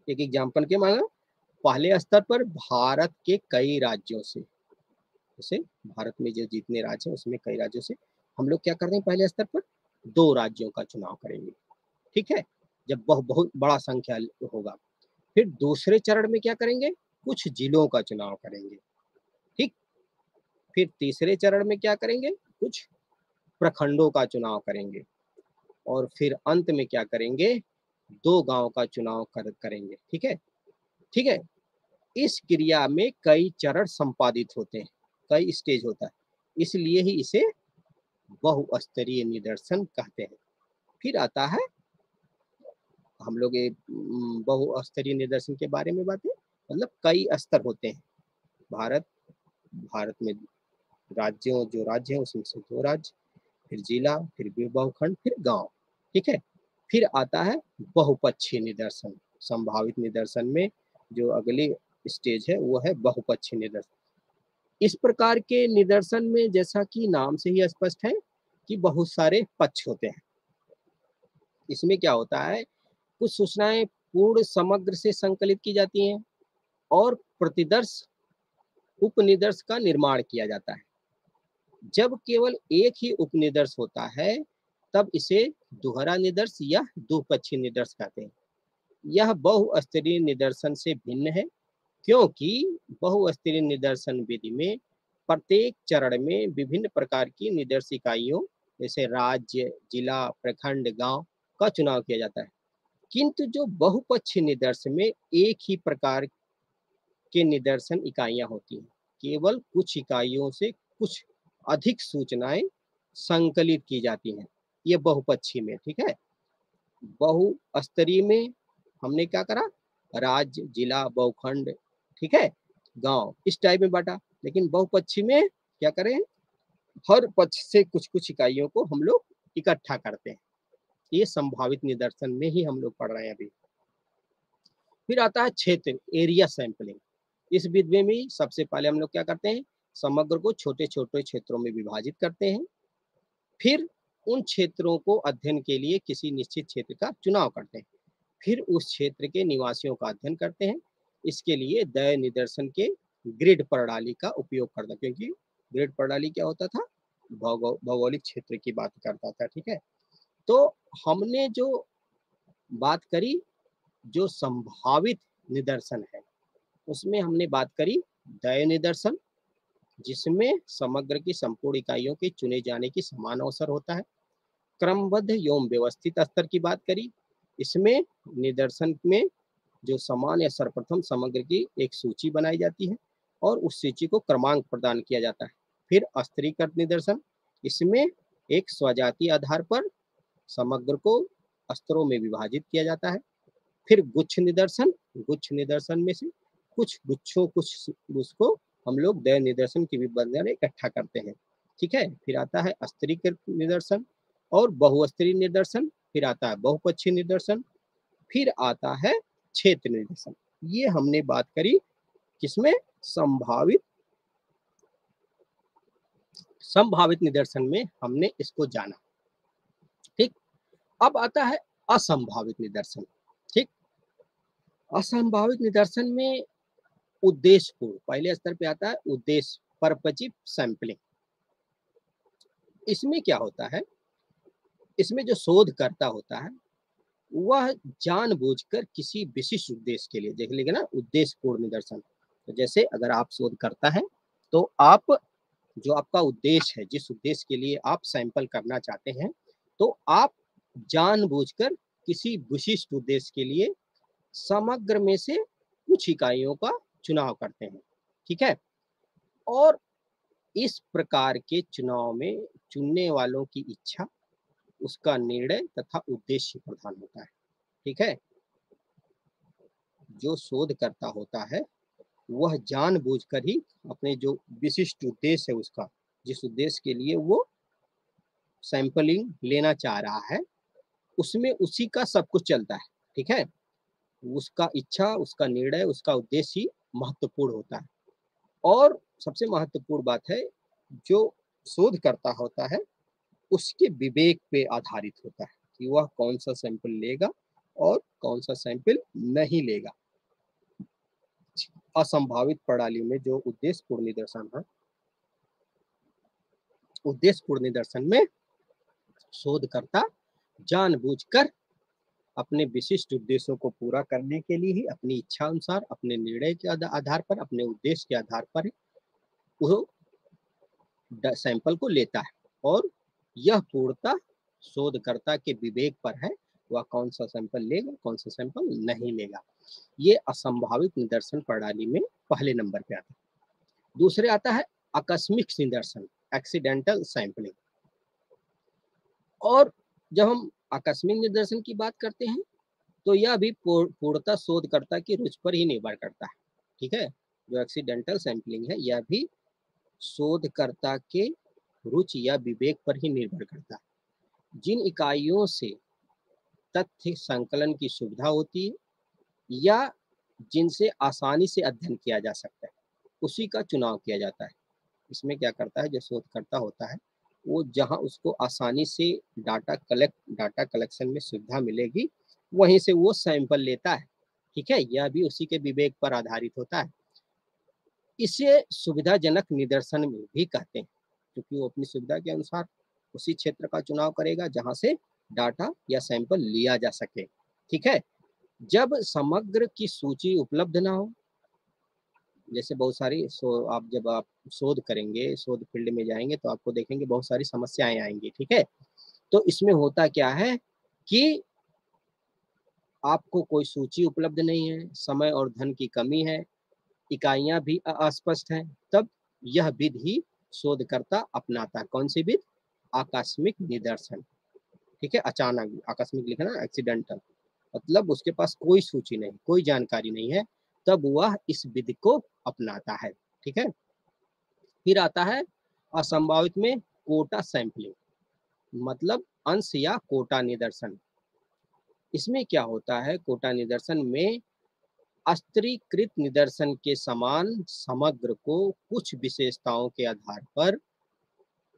Speaker 1: एक एग्जाम्पल के माना, पहले स्तर पर भारत के कई राज्यों से, जैसे भारत में जो जितने राज्य हैं उसमें कई राज्यों से हम लोग क्या करते हैं, पहले स्तर पर 2 राज्यों का चुनाव करेंगे। ठीक है। जब बहुत बड़ा संख्या होगा, फिर दूसरे चरण में क्या करेंगे, कुछ जिलों का चुनाव करेंगे। ठीक। फिर तीसरे चरण में क्या करेंगे, कुछ प्रखंडों का चुनाव करेंगे और फिर अंत में क्या करेंगे, 2 गांव का चुनाव करेंगे। ठीक है। ठीक है। इस क्रिया में कई चरण संपादित होते हैं, कई स्टेज होता है, इसलिए ही इसे बहुस्तरीय निदर्शन कहते हैं। फिर आता है, हम लोग ये बहुस्तरीय निदर्शन के बारे में बातें, मतलब कई स्तर होते हैं। भारत भारत में राज्यों, जो राज्य हैं उसमें से 2 राज्य, फिर जिला, फिर बहुखंड, फिर गांव। ठीक है। फिर आता है बहुपक्षीय निदर्शन। संभावित निदर्शन में जो अगली स्टेज है वो है बहुपक्षीय निदर्शन। इस प्रकार के निदर्शन में जैसा कि नाम से ही स्पष्ट है कि बहुत सारे पक्ष होते हैं। इसमें क्या होता है, कुछ सूचनाएं पूर्ण समग्र से संकलित की जाती हैं और प्रतिदर्श उपनिदर्श का निर्माण किया जाता है। जब केवल एक ही उपनिदर्श होता है तब इसे दोहरा निदर्श या द्विपक्षीय निदर्श कहते हैं। यह बहुस्तरीय निदर्शन से भिन्न है क्योंकि बहुस्तरीय निदर्शन विधि में प्रत्येक चरण में विभिन्न प्रकार की निदर्श इकाइयों, जैसे राज्य, जिला, प्रखंड, गांव का चुनाव किया जाता है। किंतु जो बहुपक्षीय निदर्शन में एक ही प्रकार के निदर्शन इकाइयां होती हैं, केवल कुछ इकाइयों से कुछ अधिक सूचनाएं संकलित की जाती हैं, ये बहुपक्षीय में। ठीक है। बहुस्तरीय में हमने क्या करा, राज्य, जिला, बहुखंड, ठीक है, गांव, इस टाइप में बांटा। लेकिन बहुपक्षीय में क्या करें, हर पक्ष से कुछ कुछ इकाइयों को हम लोग इकट्ठा करते हैं। ये संभावित निदर्शन में ही हम लोग पढ़ रहे हैं अभी। फिर आता है क्षेत्र, एरिया सैंपलिंग। इस विधि में सबसे पहले हम लोग क्या करते हैं, समग्र को छोटे छोटे क्षेत्रों में विभाजित करते हैं। फिर उन क्षेत्रों को अध्ययन के लिए किसी निश्चित क्षेत्र का चुनाव करते हैं। फिर उस क्षेत्र के निवासियों का अध्ययन करते हैं। इसके लिए दय निदर्शन के ग्रिड प्रणाली का उपयोग करते हैं, क्योंकि ग्रिड प्रणाली क्या होता था, भौगोलिक क्षेत्र की बात करता था। ठीक है, तो हमने जो बात करी, जो संभावित निदर्शन है, उसमें हमने बात करी दय निदर्शन, जिसमें समग्र की संपूर्ण इकाइयों के चुने जाने की समान अवसर होता है। क्रमबद्ध एवं व्यवस्थित स्तर की बात करी, इसमें निदर्शन में जो समान या सर्वप्रथम समग्र की एक सूची बनाई जाती है और उस सूची को क्रमांक प्रदान किया जाता है। फिर स्तरीकृत निदर्शन, इसमें एक स्वजातीय आधार पर समग्र को स्तरों में विभाजित किया जाता है। फिर गुच्छ निदर्शन, गुच्छ निदर्शन में से कुछ गुच्छों कुछ उसको हम लोग दय निदर्शन की विबंधन इकट्ठा करते हैं। ठीक है, फिर आता है स्तरीकृत निदर्शन और बहुस्तरीय निदर्शन, फिर आता है बहुपक्षीय निदर्शन, फिर आता है क्षेत्र निदर्शन। ये हमने बात करी किसमें, संभावित संभावित निदर्शन में हमने इसको जाना। ठीक, अब आता है असंभावित निदर्शन। ठीक, असंभावित निदर्शन में उद्देश्यपूर्ण, पहले स्तर पे आता है उद्देश्य, पर्पजिव सैंपलिंग। इसमें क्या होता है, इसमें जो शोधकर्ता होता है वह जानबूझकर किसी विशिष्ट उद्देश्य के लिए, देख लीजिए ना, उद्देश्यपूर्ण निदर्शन। तो जैसे अगर आप शोधकर्ता हैं तो आप, जो आपका उद्देश्य है, जिस उद्देश्य के लिए आप सैंपल करना चाहते हैं, तो आप जानबूझकर किसी विशिष्ट उद्देश्य के लिए समग्र में से कुछ इकाइयों का चुनाव करते हैं। ठीक है, और इस प्रकार के चुनाव में चुनने वालों की इच्छा, उसका निर्णय तथा उद्देश्य प्रधान होता है। ठीक है, जो शोधकर्ता होता है वह जानबूझकर ही अपने जो विशिष्ट उद्देश्य है उसका, जिस उद्देश्य के लिए वो सैंपलिंग लेना चाह रहा है, उसमें उसी का सब कुछ चलता है। ठीक है, उसका इच्छा, उसका निर्णय, उसका उद्देश्य ही महत्वपूर्ण होता है। और सबसे महत्वपूर्ण बात है, जो शोधकर्ता होता है उसके विवेक पे आधारित होता है कि वह कौन सा सैंपल लेगा और कौन सा सैंपल नहीं लेगा। असंभावित प्रणाली में जो उद्देश्यपूर्ण निदर्शन है, उद्देश्यपूर्ण निदर्शन में शोधकर्ता जानबूझकर अपने विशिष्ट उद्देश्यों को पूरा करने के लिए ही अपनी इच्छा अनुसार, अपने निर्णय के आधार पर, अपने उद्देश्य के आधार पर वो सैंपल को लेता है। और यह पूर्णतः शोधकर्ता के विवेक पर है, वह कौन सा सैंपल लेगा, कौन सा सैंपल नहीं लेगा। ये असंभावित निदर्शन प्रणाली में पहले नंबर पे आता है। दूसरे आता है आकस्मिक निदर्शन, एक्सीडेंटल सैंपलिंग। और जब हम आकस्मिक निदर्शन की बात करते हैं तो यह भी पूर्णतः शोधकर्ता की रुचि पर ही निर्भर करता है। ठीक है, जो एक्सीडेंटल सैंपलिंग है यह भी शोधकर्ता के रुचि या विवेक पर ही निर्भर करता है। जिन इकाइयों से तथ्य संकलन की सुविधा होती है या जिनसे आसानी से अध्ययन किया जा सकता है, उसी का चुनाव किया जाता है। इसमें क्या करता है, जो शोधकर्ता होता है वो जहां उसको आसानी से डाटा कलेक्शन में सुविधा मिलेगी, वहीं से वो सैंपल लेता है। ठीक है, यह भी उसी के विवेक पर आधारित होता है। इसे सुविधाजनक निदर्शन में भी कहते हैं, क्योंकि वो अपनी सुविधा के अनुसार उसी क्षेत्र का चुनाव करेगा जहां से डाटा या सैंपल लिया जा सके। ठीक है, जब समग्र की सूची उपलब्ध ना हो, जैसे बहुत सारी आप जब आप शोध करेंगे, शोध फील्ड में जाएंगे तो आपको देखेंगे बहुत सारी समस्याएं आएंगी। ठीक है, तो इसमें होता क्या है कि आपको कोई सूची उपलब्ध नहीं है, समय और धन की कमी है, इकाइयां भी अस्पष्ट हैं, तब यह विधि शोधकर्ता अपनाता है। कौन सी विधि, आकस्मिक निदर्शन। ठीक है, अचानक, आकस्मिक लिखा ना, एक्सीडेंटल, मतलब उसके पास कोई सूची नहीं, कोई जानकारी नहीं है, तब वह इस विधि को अपनाता है। ठीक है, फिर आता है असंभावित में कोटा सैंपलिंग, मतलब अंश या कोटा निदर्शन। इसमें क्या होता है, कोटा निदर्शन में अस्त्रीकृत निदर्शन के समान समग्र को कुछ विशेषताओं के आधार पर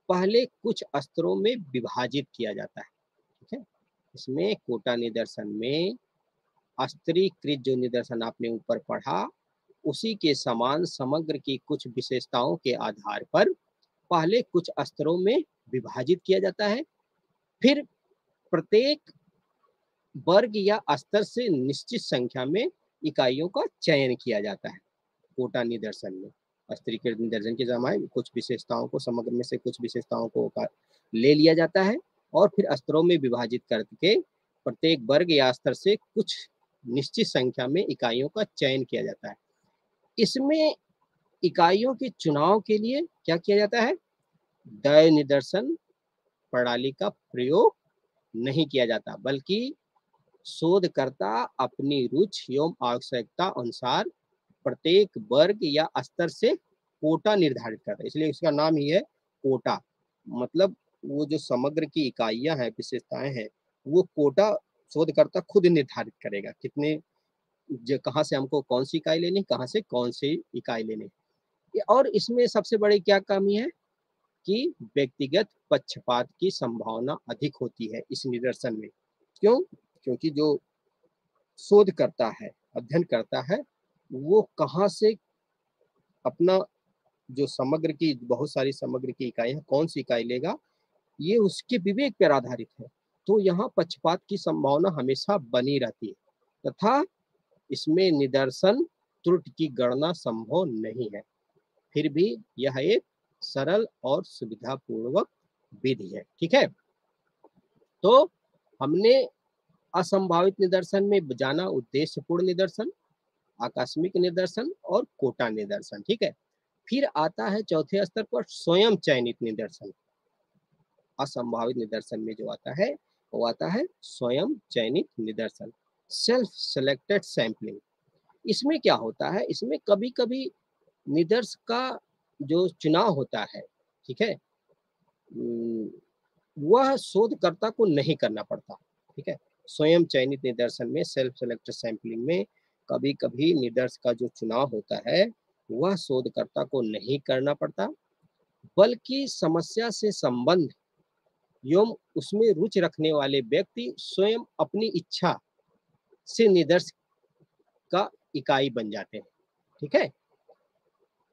Speaker 1: पहले कुछ स्तरों में विभाजित किया जाता है। ठीक है, इसमें कोटा निदर्शन में अस्त्रीकृत जो निदर्शन आपने ऊपर पढ़ा, उसी के समान समग्र की कुछ विशेषताओं के आधार पर पहले कुछ स्तरों में विभाजित किया जाता है, फिर प्रत्येक वर्ग या स्तर से निश्चित संख्या में इकाइयों का चयन किया जाता है। कोटा निदर्शन में अस्त्रीकृत निदर्शन के समय कुछ विशेषताओं को, समग्र में से कुछ विशेषताओं को ले लिया जाता है और फिर स्तरों में विभाजित करके प्रत्येक वर्ग या स्तर से कुछ निश्चित संख्या में इकाइयों का चयन किया जाता है। इसमें इकाइयों के चुनाव के लिए क्या किया जाता है, द्वय निदर्शन प्रणाली का प्रयोग नहीं किया जाता, बल्कि शोधकर्ता अपनी रुचि एवं आवश्यकता अनुसार प्रत्येक वर्ग या स्तर से कोटा निर्धारित करता है। इसलिए इसका नाम ही है कोटा, मतलब वो जो समग्र की इकाइयां हैं, विशेषताएं हैं, वो कोटा शोधकर्ता खुद निर्धारित करेगा, कितने कहाँ से हमको कौन सी इकाई लेनी, कहाँ से कौन सी इकाई लेनी। और इसमें सबसे बड़ी क्या कमी है कि व्यक्तिगत पक्षपात की संभावना अधिक होती है इस निदर्शन में। क्यों? क्योंकि जो शोध करता है, अध्ययन करता है, वो कहाँ से अपना जो समग्र की बहुत सारी समग्र की इकाई है, कौन सी इकाई लेगा, ये उसके विवेक पर आधारित है। तो यहाँ पक्षपात की संभावना हमेशा बनी रहती है तथा इसमें निदर्शन त्रुटि की गणना संभव नहीं है। फिर भी यह एक सरल और सुविधापूर्वक विधि है। ठीक है, तो हमने असंभावित निदर्शन में जाना उद्देश्यपूर्ण निदर्शन, आकस्मिक निदर्शन और कोटा निदर्शन। ठीक है, फिर आता है चौथे स्तर पर स्वयं चयनित निदर्शन। असंभावित निदर्शन में जो आता है वो आता है स्वयं चयनित निदर्शन, सेल्फ सेलेक्टेड सैंपलिंग। इसमें क्या होता है, इसमें कभी कभी निदर्श का जो चुनाव होता है, ठीक है, वह शोधकर्ता को नहीं करना पड़ता। ठीक है, स्वयं चयनित निदर्शन में, सेल्फ सेलेक्टेड सैंपलिंग में कभी कभी निदर्श का जो चुनाव होता है वह शोधकर्ता को नहीं करना पड़ता, बल्कि समस्या से संबंध एवं उसमें रुचि रखने वाले व्यक्ति स्वयं अपनी इच्छा से निदर्श का इकाई बन जाते हैं। ठीक है,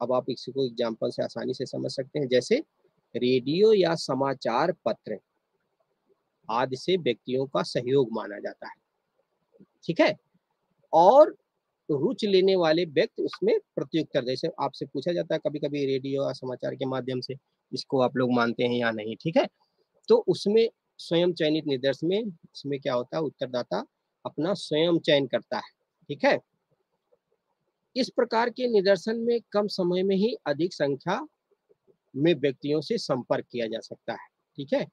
Speaker 1: अब आप इसको एग्जाम्पल से आसानी से समझ सकते हैं, जैसे रेडियो या समाचार पत्र आदि से व्यक्तियों का सहयोग माना जाता है। ठीक है, और रुचि लेने वाले व्यक्ति उसमें प्रत्युत्तर, जैसे आपसे पूछा जाता है कभी कभी रेडियो या समाचार के माध्यम से, इसको आप लोग मानते हैं या नहीं। ठीक है, तो उसमें स्वयं चयनित निदर्श में इसमें क्या होता है, उत्तरदाता अपना स्वयं चयन करता है। ठीक है, इस प्रकार के निदर्शन में कम समय में ही अधिक संख्या में व्यक्तियों से संपर्क किया जा सकता है। ठीक है,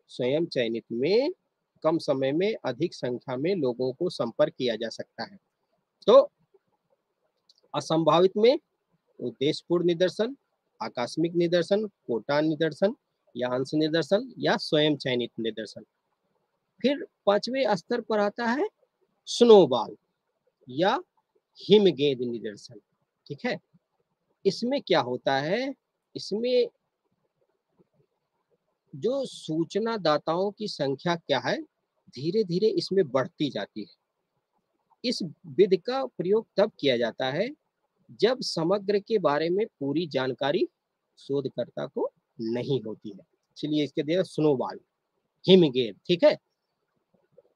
Speaker 1: स्वयं चयनित में कम समय में अधिक संख्या में लोगों को संपर्क किया जा सकता है। तो असंभावित में उद्देश्यपूर्ण निदर्शन, आकस्मिक निदर्शन, कोटा निदर्शन या अंश निदर्शन या स्वयं चयनित निदर्शन। फिर पांचवें स्तर पर आता है स्नोबॉल या हिमगेंद निदर्शन। ठीक है, इसमें क्या होता है, इसमें जो सूचना दाताओं की संख्या क्या है, धीरे धीरे इसमें बढ़ती जाती है। इस विधि का प्रयोग तब किया जाता है जब समग्र के बारे में पूरी जानकारी शोधकर्ता को नहीं होती है, इसलिए इसके दिया स्नोबॉल, हिमगेंद। ठीक है,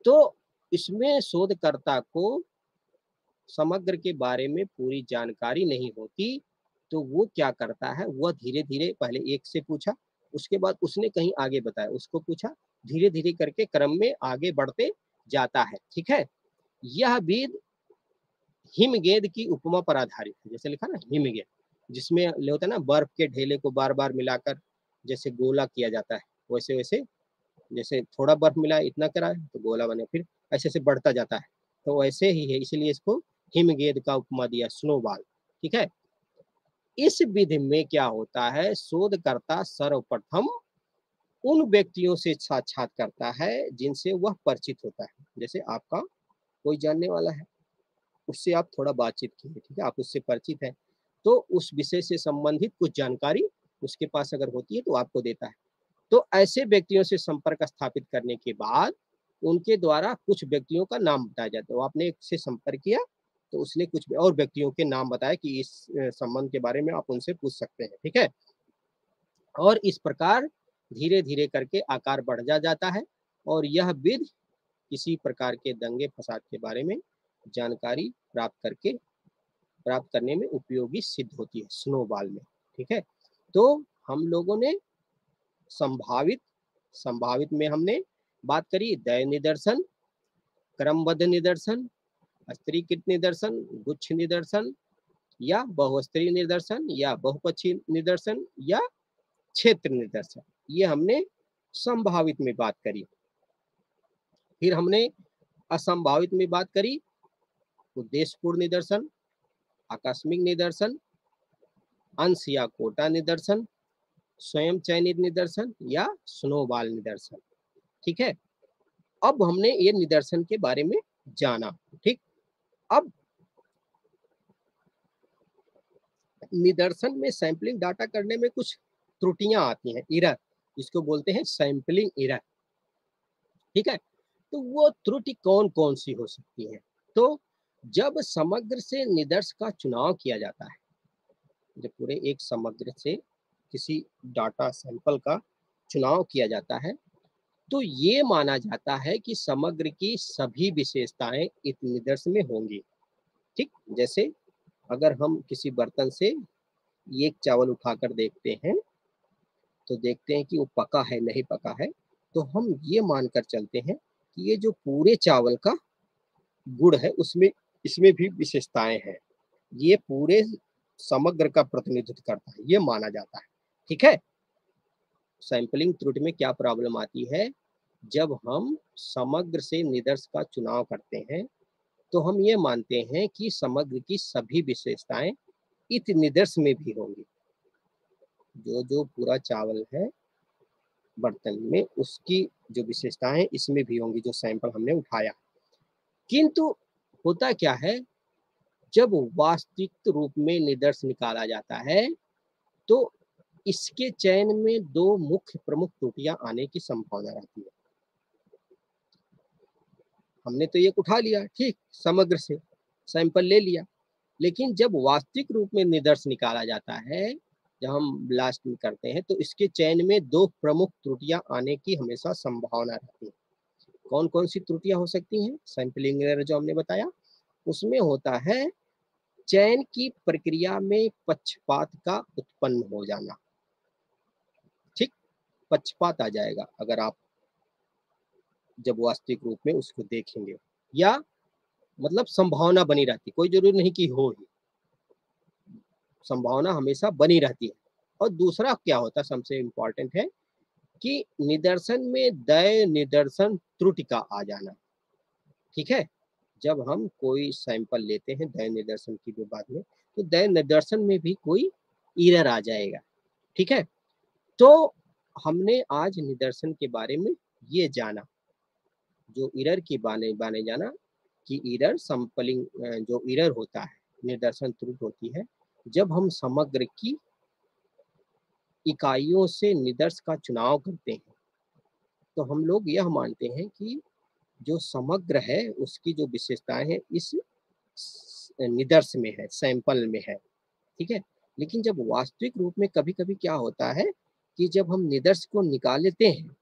Speaker 1: तो इसमें शोधकर्ता को समग्र के बारे में पूरी जानकारी नहीं होती, तो वो क्या करता है, वह धीरे धीरे पहले एक से पूछा, उसके बाद उसने कहीं आगे बताया, उसको पूछा, धीरे धीरे करके क्रम में आगे बढ़ते जाता है। ठीक है, यह विधि हिमगेंद की उपमा पर आधारित है, जैसे लिखा ना हिमगेंद, जिसमें होता है ना बर्फ के ढेले को बार बार मिलाकर जैसे गोला किया जाता है, वैसे वैसे जैसे थोड़ा बर्फ मिला इतना करा है तो गोला बने, फिर ऐसे ऐसे बढ़ता जाता है, तो वैसे ही है, इसलिए इसको हिमगेंद का उपमा दिया, स्नोबॉल। ठीक है, इस विधि में क्या होता है, शोधकर्ता सर्वप्रथम उन व्यक्तियों से साक्षात करता है जिनसे वह परिचित होता है। जैसे आपका कोई जानने वाला है, उससे आप थोड़ा बातचीत कीजिए, ठीक है, आप उससे परिचित हैं, तो उस विषय से संबंधित कुछ जानकारी उसके पास अगर होती है तो आपको देता है। तो ऐसे व्यक्तियों से संपर्क स्थापित करने के बाद उनके द्वारा कुछ व्यक्तियों का नाम बताया जाता है। वो आपने एक से संपर्क किया तो उसने कुछ और व्यक्तियों के नाम बताया कि इस संबंध के बारे में आप उनसे पूछ सकते हैं, ठीक है। और इस प्रकार धीरे धीरे करके आकार बढ़ जाता है और यह विधि किसी प्रकार के दंगे फसाद के बारे में जानकारी प्राप्त करने में उपयोगी सिद्ध होती है स्नोबॉल में, ठीक है। तो हम लोगों ने संभावित संभावित में हमने बात करी दय निदर्शन, क्रमबद्ध निदर्शन, स्तरीकृत निदर्शन, गुच्छ निदर्शन या बहुस्तरीय निदर्शन या बहुपक्षीय निदर्शन या क्षेत्र निदर्शन, ये हमने संभावित में बात करी। फिर हमने असंभावित में बात करी उद्देश्यपूर्ण निदर्शन, आकस्मिक निदर्शन, अंश या कोटा निदर्शन, स्वयं चयनित निदर्शन या स्नोबॉल निदर्शन, ठीक है। अब हमने ये निदर्शन के बारे में जाना, ठीक। अब निदर्शन में सैंपलिंग डाटा करने में कुछ त्रुटियां आती हैं, एरर, जिसको बोलते हैं सैंपलिंग एरर, ठीक है। तो वो त्रुटि कौन कौन सी हो सकती है? तो जब समग्र से निदर्श का चुनाव किया जाता है, जब पूरे एक समग्र से किसी डाटा सैंपल का चुनाव किया जाता है, तो ये माना जाता है कि समग्र की सभी विशेषताएं इस निदर्श में होंगी, ठीक। जैसे अगर हम किसी बर्तन से एक चावल उठाकर देखते हैं तो देखते हैं कि वो पका है नहीं पका है, तो हम ये मानकर चलते हैं कि ये जो पूरे चावल का गुण है उसमें इसमें भी विशेषताएं हैं, ये पूरे समग्र का प्रतिनिधित्व करता है, ये माना जाता है, ठीक है। सैंपलिंग त्रुटि में क्या प्रॉब्लम आती है? जब हम समग्र से निदर्श का चुनाव करते हैं तो हम ये मानते हैं कि समग्र की सभी विशेषताएं इस निदर्श में भी होंगी। जो जो पूरा चावल है बर्तन में उसकी जो विशेषताएं इसमें भी होंगी, जो सैंपल हमने उठाया। किंतु होता क्या है, जब वास्तविक रूप में निदर्श निकाला जाता है तो इसके चयन में दो मुख्य प्रमुख त्रुटियां आने की संभावना रहती है। हमने तो ये उठा लिया, ठीक, समग्र से सैंपल ले लिया, लेकिन जब वास्तविक रूप में निदर्श निकाला जाता है, जब हम लास्ट में करते हैं, तो इसके चयन में दो प्रमुख त्रुटियां आने की हमेशा संभावना रहती है। कौन कौन सी त्रुटियां हो सकती हैं? सैंपलिंग एरर जो हमने बताया, उसमें होता है चयन की प्रक्रिया में पक्षपात का उत्पन्न हो जाना, ठीक, पक्षपात आ जाएगा अगर आप जब वास्तविक रूप में उसको देखेंगे, या मतलब संभावना बनी रहती, कोई जरूरी नहीं कि हो ही, संभावना हमेशा बनी रहती है। और दूसरा क्या होता है, सबसे इम्पोर्टेंट है कि निदर्शन में दय निदर्शन त्रुटि का आ जाना, ठीक है। जब हम कोई सैंपल लेते हैं दय निदर्शन की भी बाद में, तो दय निदर्शन में भी कोई एरर आ जाएगा, ठीक है। तो हमने आज निदर्शन के बारे में ये जाना, जो एरर की बाने जाना कि एरर सैंपलिंग जो एरर होता है, निदर्शन त्रुटि होती है जब हम समग्र की इकाइयों से निदर्श का चुनाव करते हैं। तो हम लोग यह मानते हैं कि जो समग्र है उसकी जो विशेषताएं हैं इस निदर्श में है, सैंपल में है, ठीक है। लेकिन जब वास्तविक रूप में कभी कभी क्या होता है कि जब हम निदर्श को निकालते हैं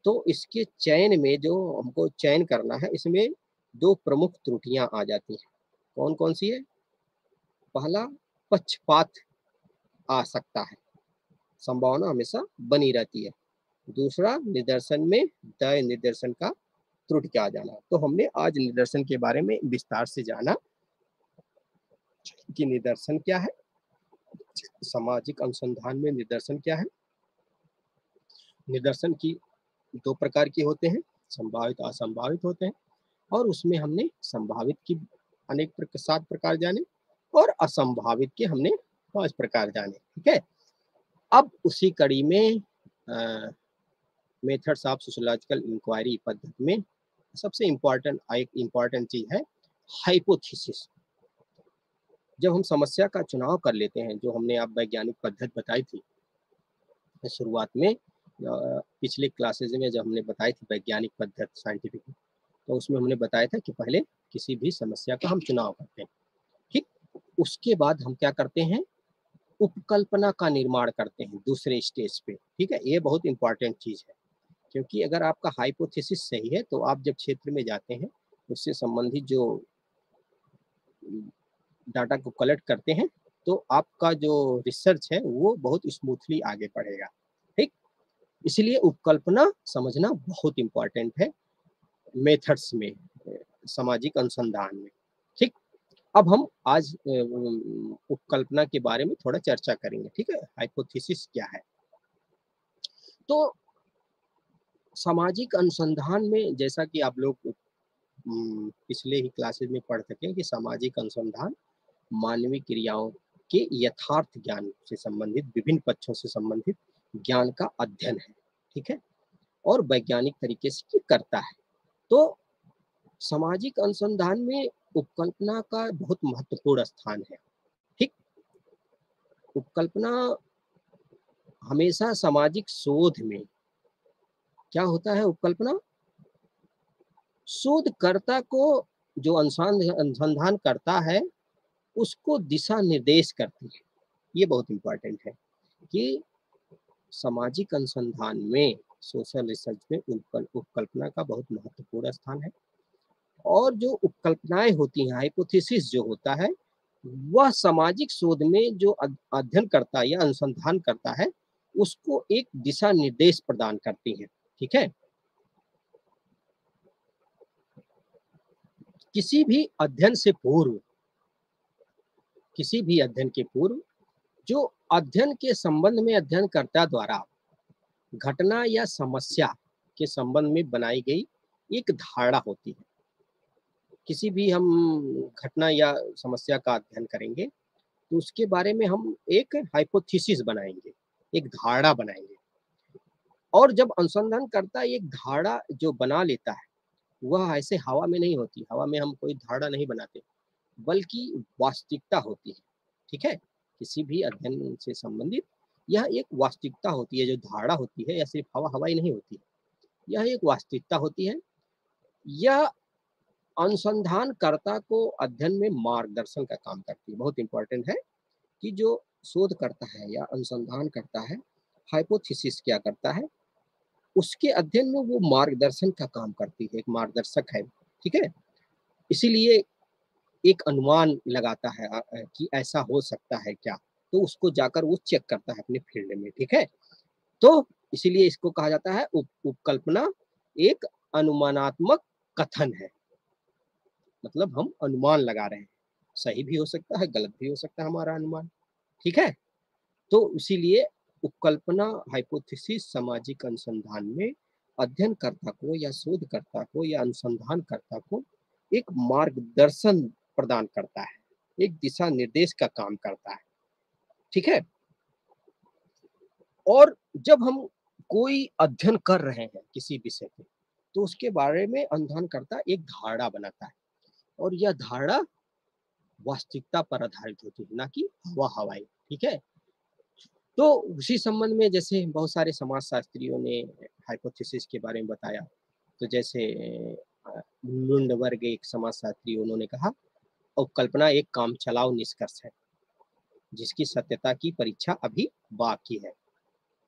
Speaker 1: तो इसके चयन में जो हमको चयन करना है, इसमें दो प्रमुख त्रुटियां आ जाती हैं। कौन कौन सी है? पहला, पक्षपात आ सकता है, संभावना हमेशा बनी रहती है। दूसरा, निदर्शन में दय निदर्शन का त्रुटि आ जाना। तो हमने आज निदर्शन के बारे में विस्तार से जाना कि निदर्शन क्या है, सामाजिक अनुसंधान में निदर्शन क्या है। निदर्शन की दो प्रकार के होते हैं, संभावित असंभावित होते हैं, और उसमें हमने संभावित की अनेक 7 प्रकार जाने और असंभावित के हमने 5 प्रकार जाने, ठीक है। अब उसी कड़ी में मेथड्स ऑफ सोशियोलॉजिकल इंक्वायरी पद्धति में सबसे इम्पॉर्टेंट चीज है हाइपोथेसिस। जब हम समस्या का चुनाव कर लेते हैं, जो हमने आप वैज्ञानिक पद्धति बताई थी शुरुआत में, पिछले क्लासेज में जब हमने बताई थी वैज्ञानिक पद्धति साइंटिफिक, तो उसमें हमने बताया था कि पहले किसी भी समस्या का हम चुनाव करते हैं, ठीक। उसके बाद हम क्या करते हैं, उपकल्पना का निर्माण करते हैं दूसरे स्टेज पे, ठीक है। ये बहुत इंपॉर्टेंट चीज है, क्योंकि अगर आपका हाइपोथेसिस सही है तो आप जब क्षेत्र में जाते हैं उससे संबंधित जो डाटा को कलेक्ट करते हैं तो आपका जो रिसर्च है वो बहुत स्मूथली आगे बढ़ेगा, ठीक। इसलिए उपकल्पना समझना बहुत इंपॉर्टेंट है मेथड्स में, सामाजिक अनुसंधान में, ठीक। अब हम आज उपकल्पना के बारे में थोड़ा चर्चा करेंगे, ठीक है। हाइपोथेसिस क्या है, तो सामाजिक अनुसंधान में जैसा कि आप लोग पिछले ही क्लासेज में पढ़ सके कि सामाजिक अनुसंधान मानवीय क्रियाओं के यथार्थ ज्ञान से संबंधित विभिन्न पक्षों से संबंधित ज्ञान का अध्ययन है, ठीक है, और वैज्ञानिक तरीके से ये करता है। तो सामाजिक अनुसंधान में उपकल्पना का बहुत महत्वपूर्ण स्थान है, ठीक। उपकल्पना हमेशा सामाजिक शोध में क्या होता है, उपकल्पना शोधकर्ता को जो अनुसंधान करता है उसको दिशा निर्देश करती है। ये बहुत इंपॉर्टेंट है कि सामाजिक अनुसंधान में, सोशल रिसर्च में उपकल्पना का बहुत महत्वपूर्ण स्थान है। और जो उपकल्पनाएं होती हैं, हाइपोथेसिस जो होता है, वह सामाजिक शोध में जो अध्ययन करता है या अनुसंधान करता है उसको एक दिशा निर्देश प्रदान करती है, ठीक है। किसी भी अध्ययन से पूर्व, किसी भी अध्ययन के पूर्व जो अध्ययन के संबंध में अध्ययनकर्ता द्वारा घटना या समस्या के संबंध में बनाई गई एक धारणा होती है। किसी भी हम घटना या समस्या का अध्ययन करेंगे तो उसके बारे में हम एक हाइपोथेसिस बनाएंगे, एक धारणा बनाएंगे। और जब अनुसंधानकर्ता एक धारणा जो बना लेता है वह ऐसे हवा में नहीं होती, हवा में हम कोई धारणा नहीं बनाते, बल्कि वास्तविकता होती है, ठीक है। किसी भी अध्ययन से संबंधित यह एक वास्तविकता होती है, जो धारणा होती है, यह सिर्फ हवा हवाई नहीं होती है, यह एक वास्तविकता होती है। यह अनुसंधानकर्ता को अध्ययन में मार्गदर्शन का काम करती है। बहुत इंपॉर्टेंट है कि जो शोध करता है या अनुसंधान करता है, हाइपोथेसिस क्या करता है, उसके अध्ययन में वो मार्गदर्शन का काम करती है, एक मार्गदर्शक है, ठीक है। इसीलिए एक अनुमान लगाता है कि ऐसा हो सकता है क्या, तो उसको जाकर वो चेक करता है अपने फील्ड में, ठीक है। तो इसीलिए इसको कहा जाता है उपकल्पना एक अनुमानात्मक कथन है। मतलब हम अनुमान लगा रहे हैं, सही भी हो सकता है, गलत भी हो सकता है हमारा अनुमान, ठीक है। तो इसीलिए उपकल्पना, हाइपोथेसिस सामाजिक अनुसंधान में अध्ययनकर्ता को या शोधकर्ता को या अनुसंधानकर्ता को एक मार्गदर्शन प्रदान करता है, एक दिशा निर्देश का काम करता है, ठीक है। और जब हम कोई अध्ययन कर रहे हैं किसी विषय पे, तो उसके बारे में अनुसंधानकर्ता एक धारणा बनाता है, और यह धारणा वास्तविकता पर आधारित होती है, ना कि हवा हवाई, ठीक है। तो उसी संबंध में जैसे बहुत सारे समाजशास्त्रियों ने हाइपोथेसिस के बारे में बताया, तो जैसे लुंडबर्ग एक समाजशास्त्री, उन्होंने कहा उपकल्पना एक कामचलाऊ निष्कर्ष है जिसकी सत्यता की परीक्षा अभी बाकी है।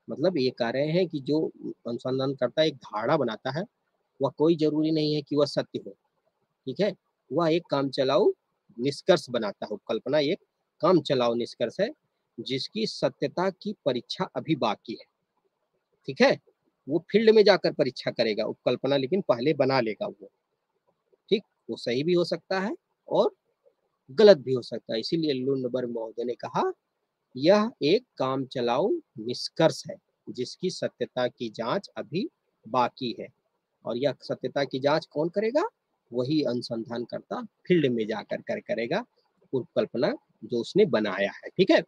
Speaker 1: मतलब ये कह रहे हैं कि जो अनुसंधान करता है, एक धारणा बनाता है, वह कोई जरूरी नहीं है कि वह सत्य हो, ठीक है। वह एक कामचलाऊ निष्कर्ष बनाता है, उपकल्पना एक कामचलाऊ निष्कर्ष है जिसकी सत्यता की परीक्षा अभी बाकी है, ठीक है। वो फील्ड में जाकर परीक्षा करेगा उपकल्पना, लेकिन पहले बना लेगा वो, ठीक। वो सही भी हो सकता है और गलत भी हो सकता है। इसीलिए लुंडबर्ग महोदय ने कहा यह एक कामचलाऊ निष्कर्ष है जिसकी सत्यता की जांच अभी बाकी है। और यह सत्यता की जांच कौन करेगा, वही अनुसंधानकर्ता फील्ड में जाकर करेगा, उपकल्पना जो उसने बनाया है, ठीक है।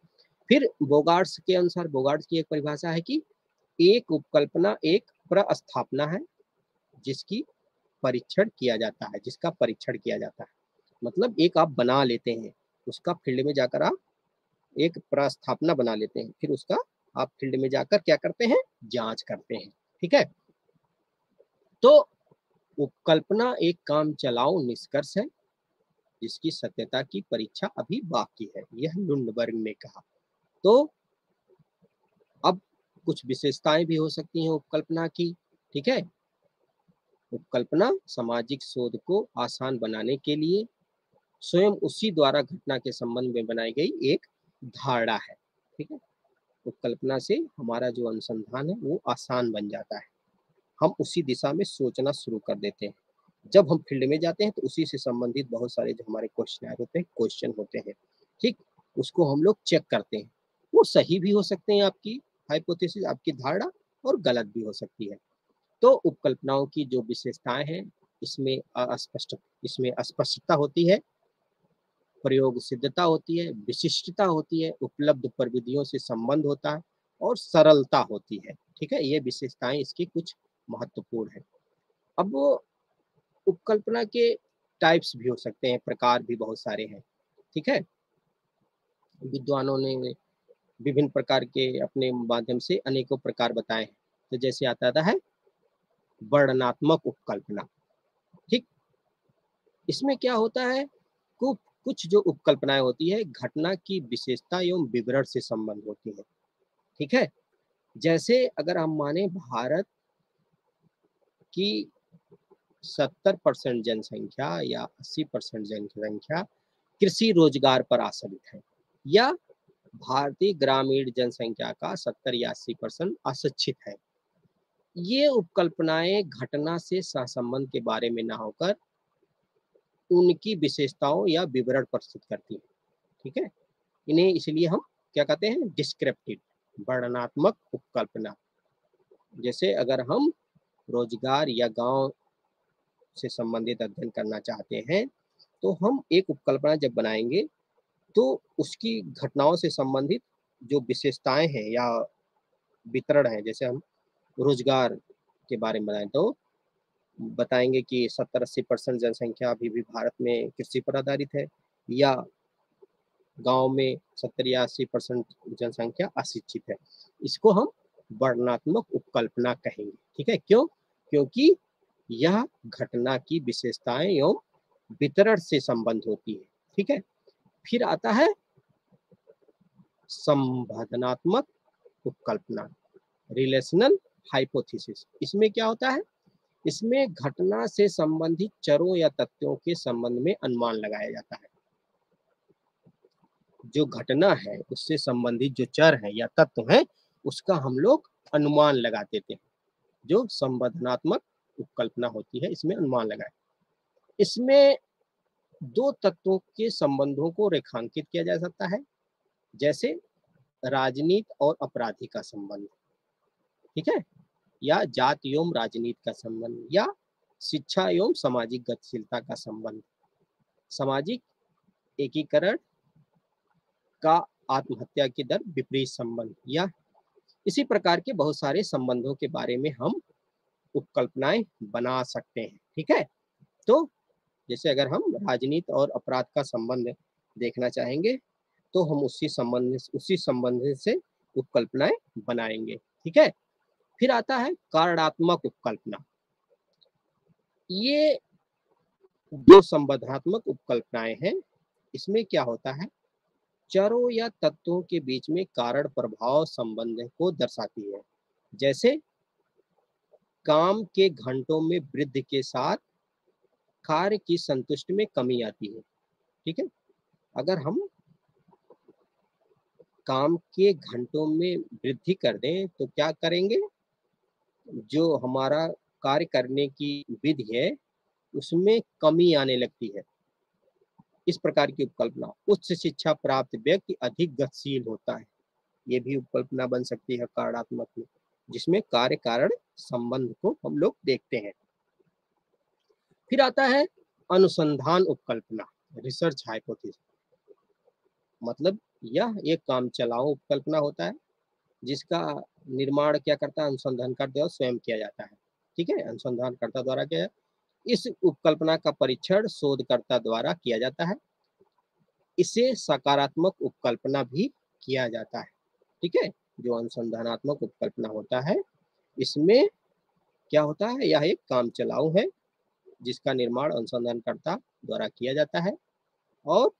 Speaker 1: फिर बोगार्ट्स के अनुसार, बोगार्ट्स की एक परिभाषा है कि एक उपकल्पना एक प्रस्थापना है जिसकी परीक्षण किया जाता है, जिसका परीक्षण किया जाता है। मतलब एक आप बना लेते हैं, उसका फील्ड में जाकर आप एक प्रस्थापना बना लेते हैं, फिर उसका आप फील्ड में जाकर क्या करते हैं, जांच करते हैं। ठीक है, तो उपकल्पना एक काम चलाओ निष्कर्ष है जिसकी सत्यता की परीक्षा अभी बाकी है, यह लुंडबर्ग ने कहा। तो अब कुछ विशेषताएं भी हो सकती हैं उपकल्पना की। ठीक है, उपकल्पना सामाजिक शोध को आसान बनाने के लिए स्वयं उसी द्वारा घटना के संबंध में बनाई गई एक धारणा है। ठीक है, उपकल्पना से हमारा जो अनुसंधान है वो आसान बन जाता है, हम उसी दिशा में सोचना शुरू कर देते हैं। जब हम फील्ड में जाते हैं तो उसी से संबंधित बहुत सारे जो हमारे क्वेश्चन होते हैं, क्वेश्चन होते हैं, ठीक, उसको हम लोग चेक करते हैं। वो सही भी हो सकते हैं, आपकी हाइपोथेसिस, आपकी धारणा, और गलत भी हो सकती है। तो उपकल्पनाओं की जो विशेषताएं हैं, इसमें अस्पष्टता होती है, प्रयोग सिद्धता होती है, विशिष्टता होती है, उपलब्ध प्रविधियों से संबंध होता है, और सरलता होती है। ठीक है, ये विशेषताएं इसकी कुछ महत्वपूर्ण है। अब वो उपकल्पना के टाइप्स भी हो सकते हैं, प्रकार भी बहुत सारे हैं। ठीक है, विद्वानों ने विभिन्न प्रकार के अपने माध्यम से अनेकों प्रकार बताए हैं। तो जैसे आता है वर्णनात्मक उपकल्पना। ठीक, इसमें क्या होता है, कुछ जो उपकल्पनाएं होती है घटना की विशेषता एवं विवरण से संबंध होती है। ठीक है, जैसे अगर हम माने भारत की 70% जनसंख्या या 80% जनसंख्या कृषि रोजगार पर आश्रित है, या भारतीय ग्रामीण जनसंख्या का 70 या 80% अशिक्षित है। ये उपकल्पनाएं घटना से सहसंबंध के बारे में ना होकर उनकी विशेषताओं या विवरण प्रस्तुत करती है। ठीक है, इन्हें इसलिए हम क्या कहते हैं, डिस्क्रिप्टिव, वर्णनात्मक उपकल्पना। जैसे अगर हम रोजगार या गांव से संबंधित अध्ययन करना चाहते हैं तो हम एक उपकल्पना जब बनाएंगे तो उसकी घटनाओं से संबंधित जो विशेषताएं हैं या वितरण है, जैसे हम रोजगार के बारे में बताएं तो बताएंगे कि 70-80% जनसंख्या अभी भी भारत में कृषि पर आधारित है, या गांव में 70 या 80% जनसंख्या अशिक्षित है। इसको हम वर्णनात्मक उपकल्पना कहेंगे। ठीक है, क्यों, क्योंकि यह घटना की विशेषताएं एवं वितरण से संबंध होती है। ठीक है, फिर आता है संबंधात्मक उपकल्पना, रिलेशनल हाइपोथेसिस। इसमें क्या होता है, इसमें घटना से संबंधित चरों या तथ्यों के संबंध में अनुमान लगाया जाता है। जो घटना है उससे संबंधित जो चर है या तत्व है उसका हम लोग अनुमान लगा देते हैं। जो संबंधात्मक उपकल्पना होती है इसमें अनुमान लगाए, इसमें दो तत्वों के संबंधों को रेखांकित किया जा सकता है, जैसे राजनीति और अपराधी का संबंध। ठीक है, या जाति एवं राजनीति का संबंध, या शिक्षा एवं सामाजिक गतिशीलता का संबंध, सामाजिक एकीकरण का आत्महत्या की दर विपरीत संबंध, या इसी प्रकार के बहुत सारे संबंधों के बारे में हम उपकल्पनाएं बना सकते हैं। ठीक है, तो जैसे अगर हम राजनीति और अपराध का संबंध देखना चाहेंगे तो हम उसी संबंध से उपकल्पनाएं बनाएंगे। ठीक है, फिर आता है कारणात्मक उपकल्पना। ये जो संबंधात्मक उपकल्पनाएं हैं इसमें क्या होता है, चरों या तत्वों के बीच में कारण प्रभाव संबंध को दर्शाती है। जैसे काम के घंटों में वृद्धि के साथ कार्य की संतुष्टि में कमी आती है। ठीक है, अगर हम काम के घंटों में वृद्धि कर दें तो क्या करेंगे, जो हमारा कार्य करने की विधि है उसमें कमी आने लगती है। इस प्रकार की उपकल्पना, उच्च शिक्षा प्राप्त व्यक्ति अधिक गतिशील होता है, ये भी उपकल्पना बन सकती है कारणात्मक में, जिसमें कार्य कारण संबंध को हम लोग देखते हैं। फिर आता है अनुसंधान उपकल्पना, रिसर्च हाइपोथेसिस। मतलब यह एक काम चलाओ उपकल्पना होता है जिसका निर्माण क्या करता है, अनुसंधानकर्ता द्वारा स्वयं किया जाता है। ठीक है, अनुसंधानकर्ता द्वारा क्या है, इस उपकल्पना का परीक्षण शोधकर्ता द्वारा किया जाता है। इसे सकारात्मक उपकल्पना भी किया जाता है। ठीक है, जो अनुसंधानात्मक उपकल्पना होता है, इसमें क्या होता है, यह एक काम चलाऊ है जिसका निर्माण अनुसंधानकर्ता द्वारा किया जाता है और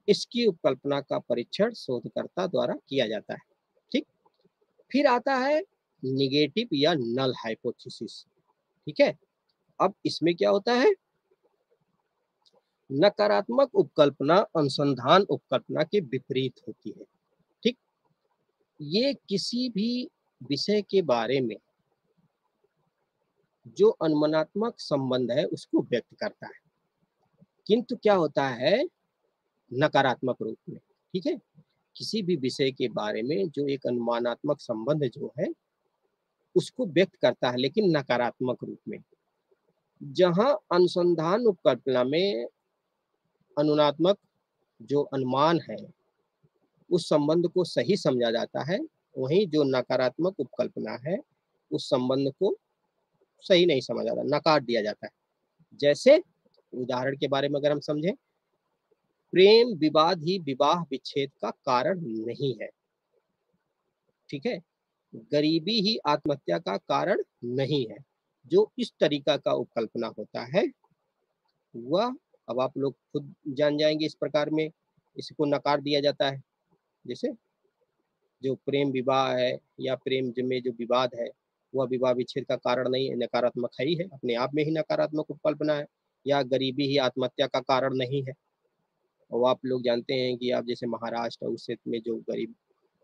Speaker 1: इसकी उपकल्पना का परीक्षण शोधकर्ता द्वारा किया जाता है। ठीक, फिर आता है निगेटिव या नल हाइपोथेसिस। ठीक है, अब इसमें क्या होता है, नकारात्मक उपकल्पना अनुसंधान उपकल्पना के विपरीत होती है। ठीक, ये किसी भी विषय के बारे में जो अनुमानात्मक संबंध है उसको व्यक्त करता है, किंतु क्या होता है, नकारात्मक रूप में। ठीक है, किसी भी विषय के बारे में जो एक अनुमानात्मक संबंध जो है उसको व्यक्त करता है, लेकिन नकारात्मक रूप में। जहां अनुसंधान उपकल्पना में अनुनात्मक जो अनुमान है उस संबंध को सही समझा जाता है, वहीं जो नकारात्मक उपकल्पना है उस संबंध को सही नहीं समझा जाता, नकार दिया जाता है। जैसे उदाहरण के बारे में अगर हम समझें, प्रेम विवाद ही विवाह विच्छेद का कारण नहीं है। ठीक है, गरीबी ही आत्महत्या का कारण नहीं है। जो इस तरीका का उपकल्पना होता है वह, अब आप लोग खुद जान जाएंगे, इस प्रकार में इसको नकार दिया जाता है। जैसे जो प्रेम विवाह है या प्रेम में जो विवाद है वह विवाह विच्छेद का कारण नहीं है, नकारात्मक है ही है, अपने आप में ही नकारात्मक उपकल्पना है। या गरीबी ही आत्महत्या का कारण नहीं है। और आप लोग जानते हैं कि आप जैसे महाराष्ट्र उस क्षेत्र में जो गरीब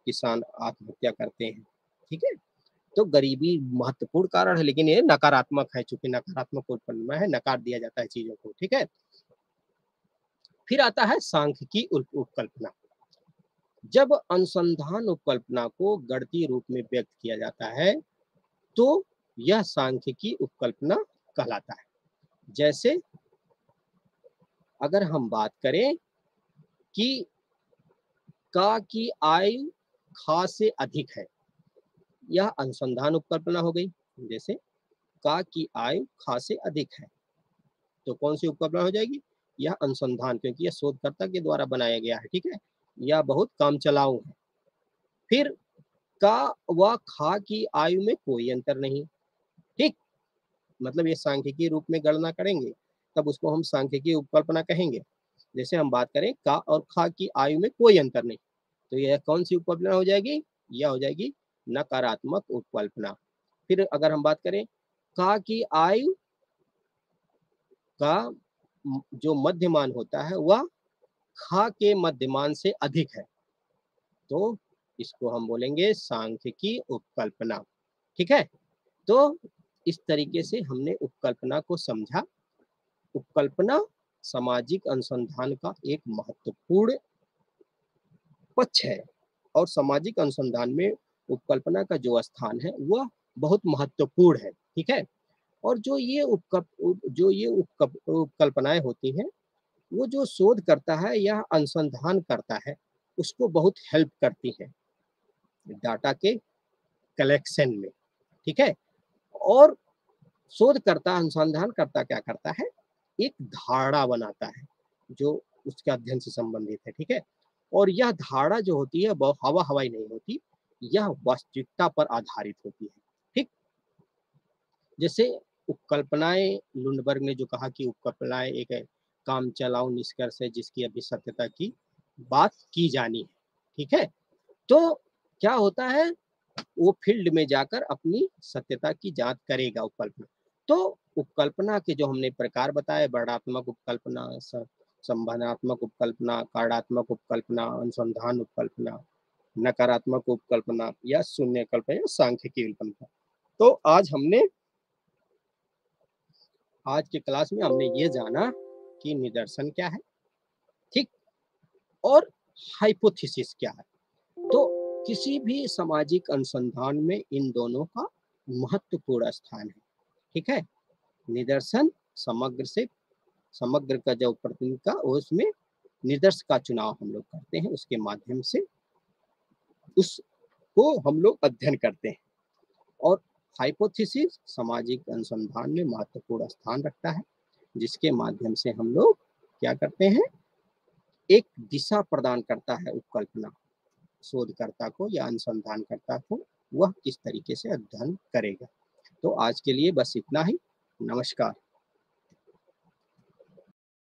Speaker 1: किसान आत्महत्या करते हैं। ठीक है, तो गरीबी महत्वपूर्ण कारण है, लेकिन ये नकारात्मक है, चूंकि नकारात्मक उपकल्पना है, नकार दिया जाता है चीजों को। ठीक है, फिर आता है सांख्यिकी उपकल्पना। जब अनुसंधान उपकल्पना को गणितीय रूप में व्यक्त किया जाता है तो यह सांख्यिकी उपकल्पना कहलाता है। जैसे अगर हम बात करें कि का की आयु खा से अधिक है, यह अनुसंधान उपकल्पना हो गई। जैसे का की आयु खा से अधिक है, तो कौन सी उपकल्पना हो जाएगी, यह अनुसंधान, क्योंकि यह शोधकर्ता के द्वारा बनाया गया है। ठीक है, यह बहुत काम चलाऊ है। फिर का व खा की आयु में कोई अंतर नहीं। ठीक, मतलब ये सांख्यिकी रूप में गणना करेंगे तब उसको हम सांख्यिकी उपकल्पना कहेंगे। जैसे हम बात करें का और खा की आयु में कोई अंतर नहीं, तो यह कौन सी उपकल्पना हो जाएगी, यह हो जाएगी नकारात्मक उपकल्पना। फिर अगर हम बात करें का की आयु का जो मध्यमान होता है वह खा के मध्यमान से अधिक है, तो इसको हम बोलेंगे सांख्यिकी उपकल्पना। ठीक है, तो इस तरीके से हमने उपकल्पना को समझा। उपकल्पना सामाजिक अनुसंधान का एक महत्वपूर्ण पक्ष है और सामाजिक अनुसंधान में उपकल्पना का जो स्थान है वह बहुत महत्वपूर्ण है। ठीक है, और जो ये उपकल्पनाएं होती हैं वो जो शोध करता है या अनुसंधान करता है उसको बहुत हेल्प करती है डाटा के कलेक्शन में। ठीक है, और शोधकर्ता अनुसंधानकर्ता क्या करता है, एक धारणा बनाता है जो उसके अध्ययन से संबंधित है। ठीक है, और यह धारणा जो होती है वह हवा हवाई नहीं होती, यह वास्तविकता पर आधारित होती है। ठीक, जैसे उपकल्पनाएं, लुंडबर्ग ने जो कहा कि उपकल्पनाएं एक काम चलाऊ निष्कर्ष है जिसकी अभी सत्यता की बात की जानी है। ठीक है, तो क्या होता है, वो फील्ड में जाकर अपनी सत्यता की जांच करेगा उपकल्पना। तो उपकल्पना के जो हमने प्रकार बताए, वर्णात्मक उपकल्पना, संभावनात्मक उपकल्पना, कार्यात्मक उपकल्पना, अनुसंधान उपकल्पना, नकारात्मक उपकल्पना या शून्य कल्पना या सांख्यिकी उपकल्पना। तो आज के क्लास में हमने ये जाना कि निदर्शन क्या है, ठीक, और हाइपोथेसिस क्या है। तो किसी भी सामाजिक अनुसंधान में इन दोनों का महत्वपूर्ण स्थान है। ठीक है, निदर्शन समग्र का जो प्रतिनिधि का उसमें निदर्श का चुनाव हम लोग करते हैं, उसके माध्यम से उस को हम लोग अध्ययन करते हैं। और हाइपोथेसिस सामाजिक अनुसंधान में महत्वपूर्ण स्थान रखता है, जिसके माध्यम से हम लोग क्या करते हैं, एक दिशा प्रदान करता है उपकल्पना शोधकर्ता को या अनुसंधानकर्ता को, वह किस तरीके से अध्ययन करेगा। तो आज के लिए बस इतना ही। नमस्कार।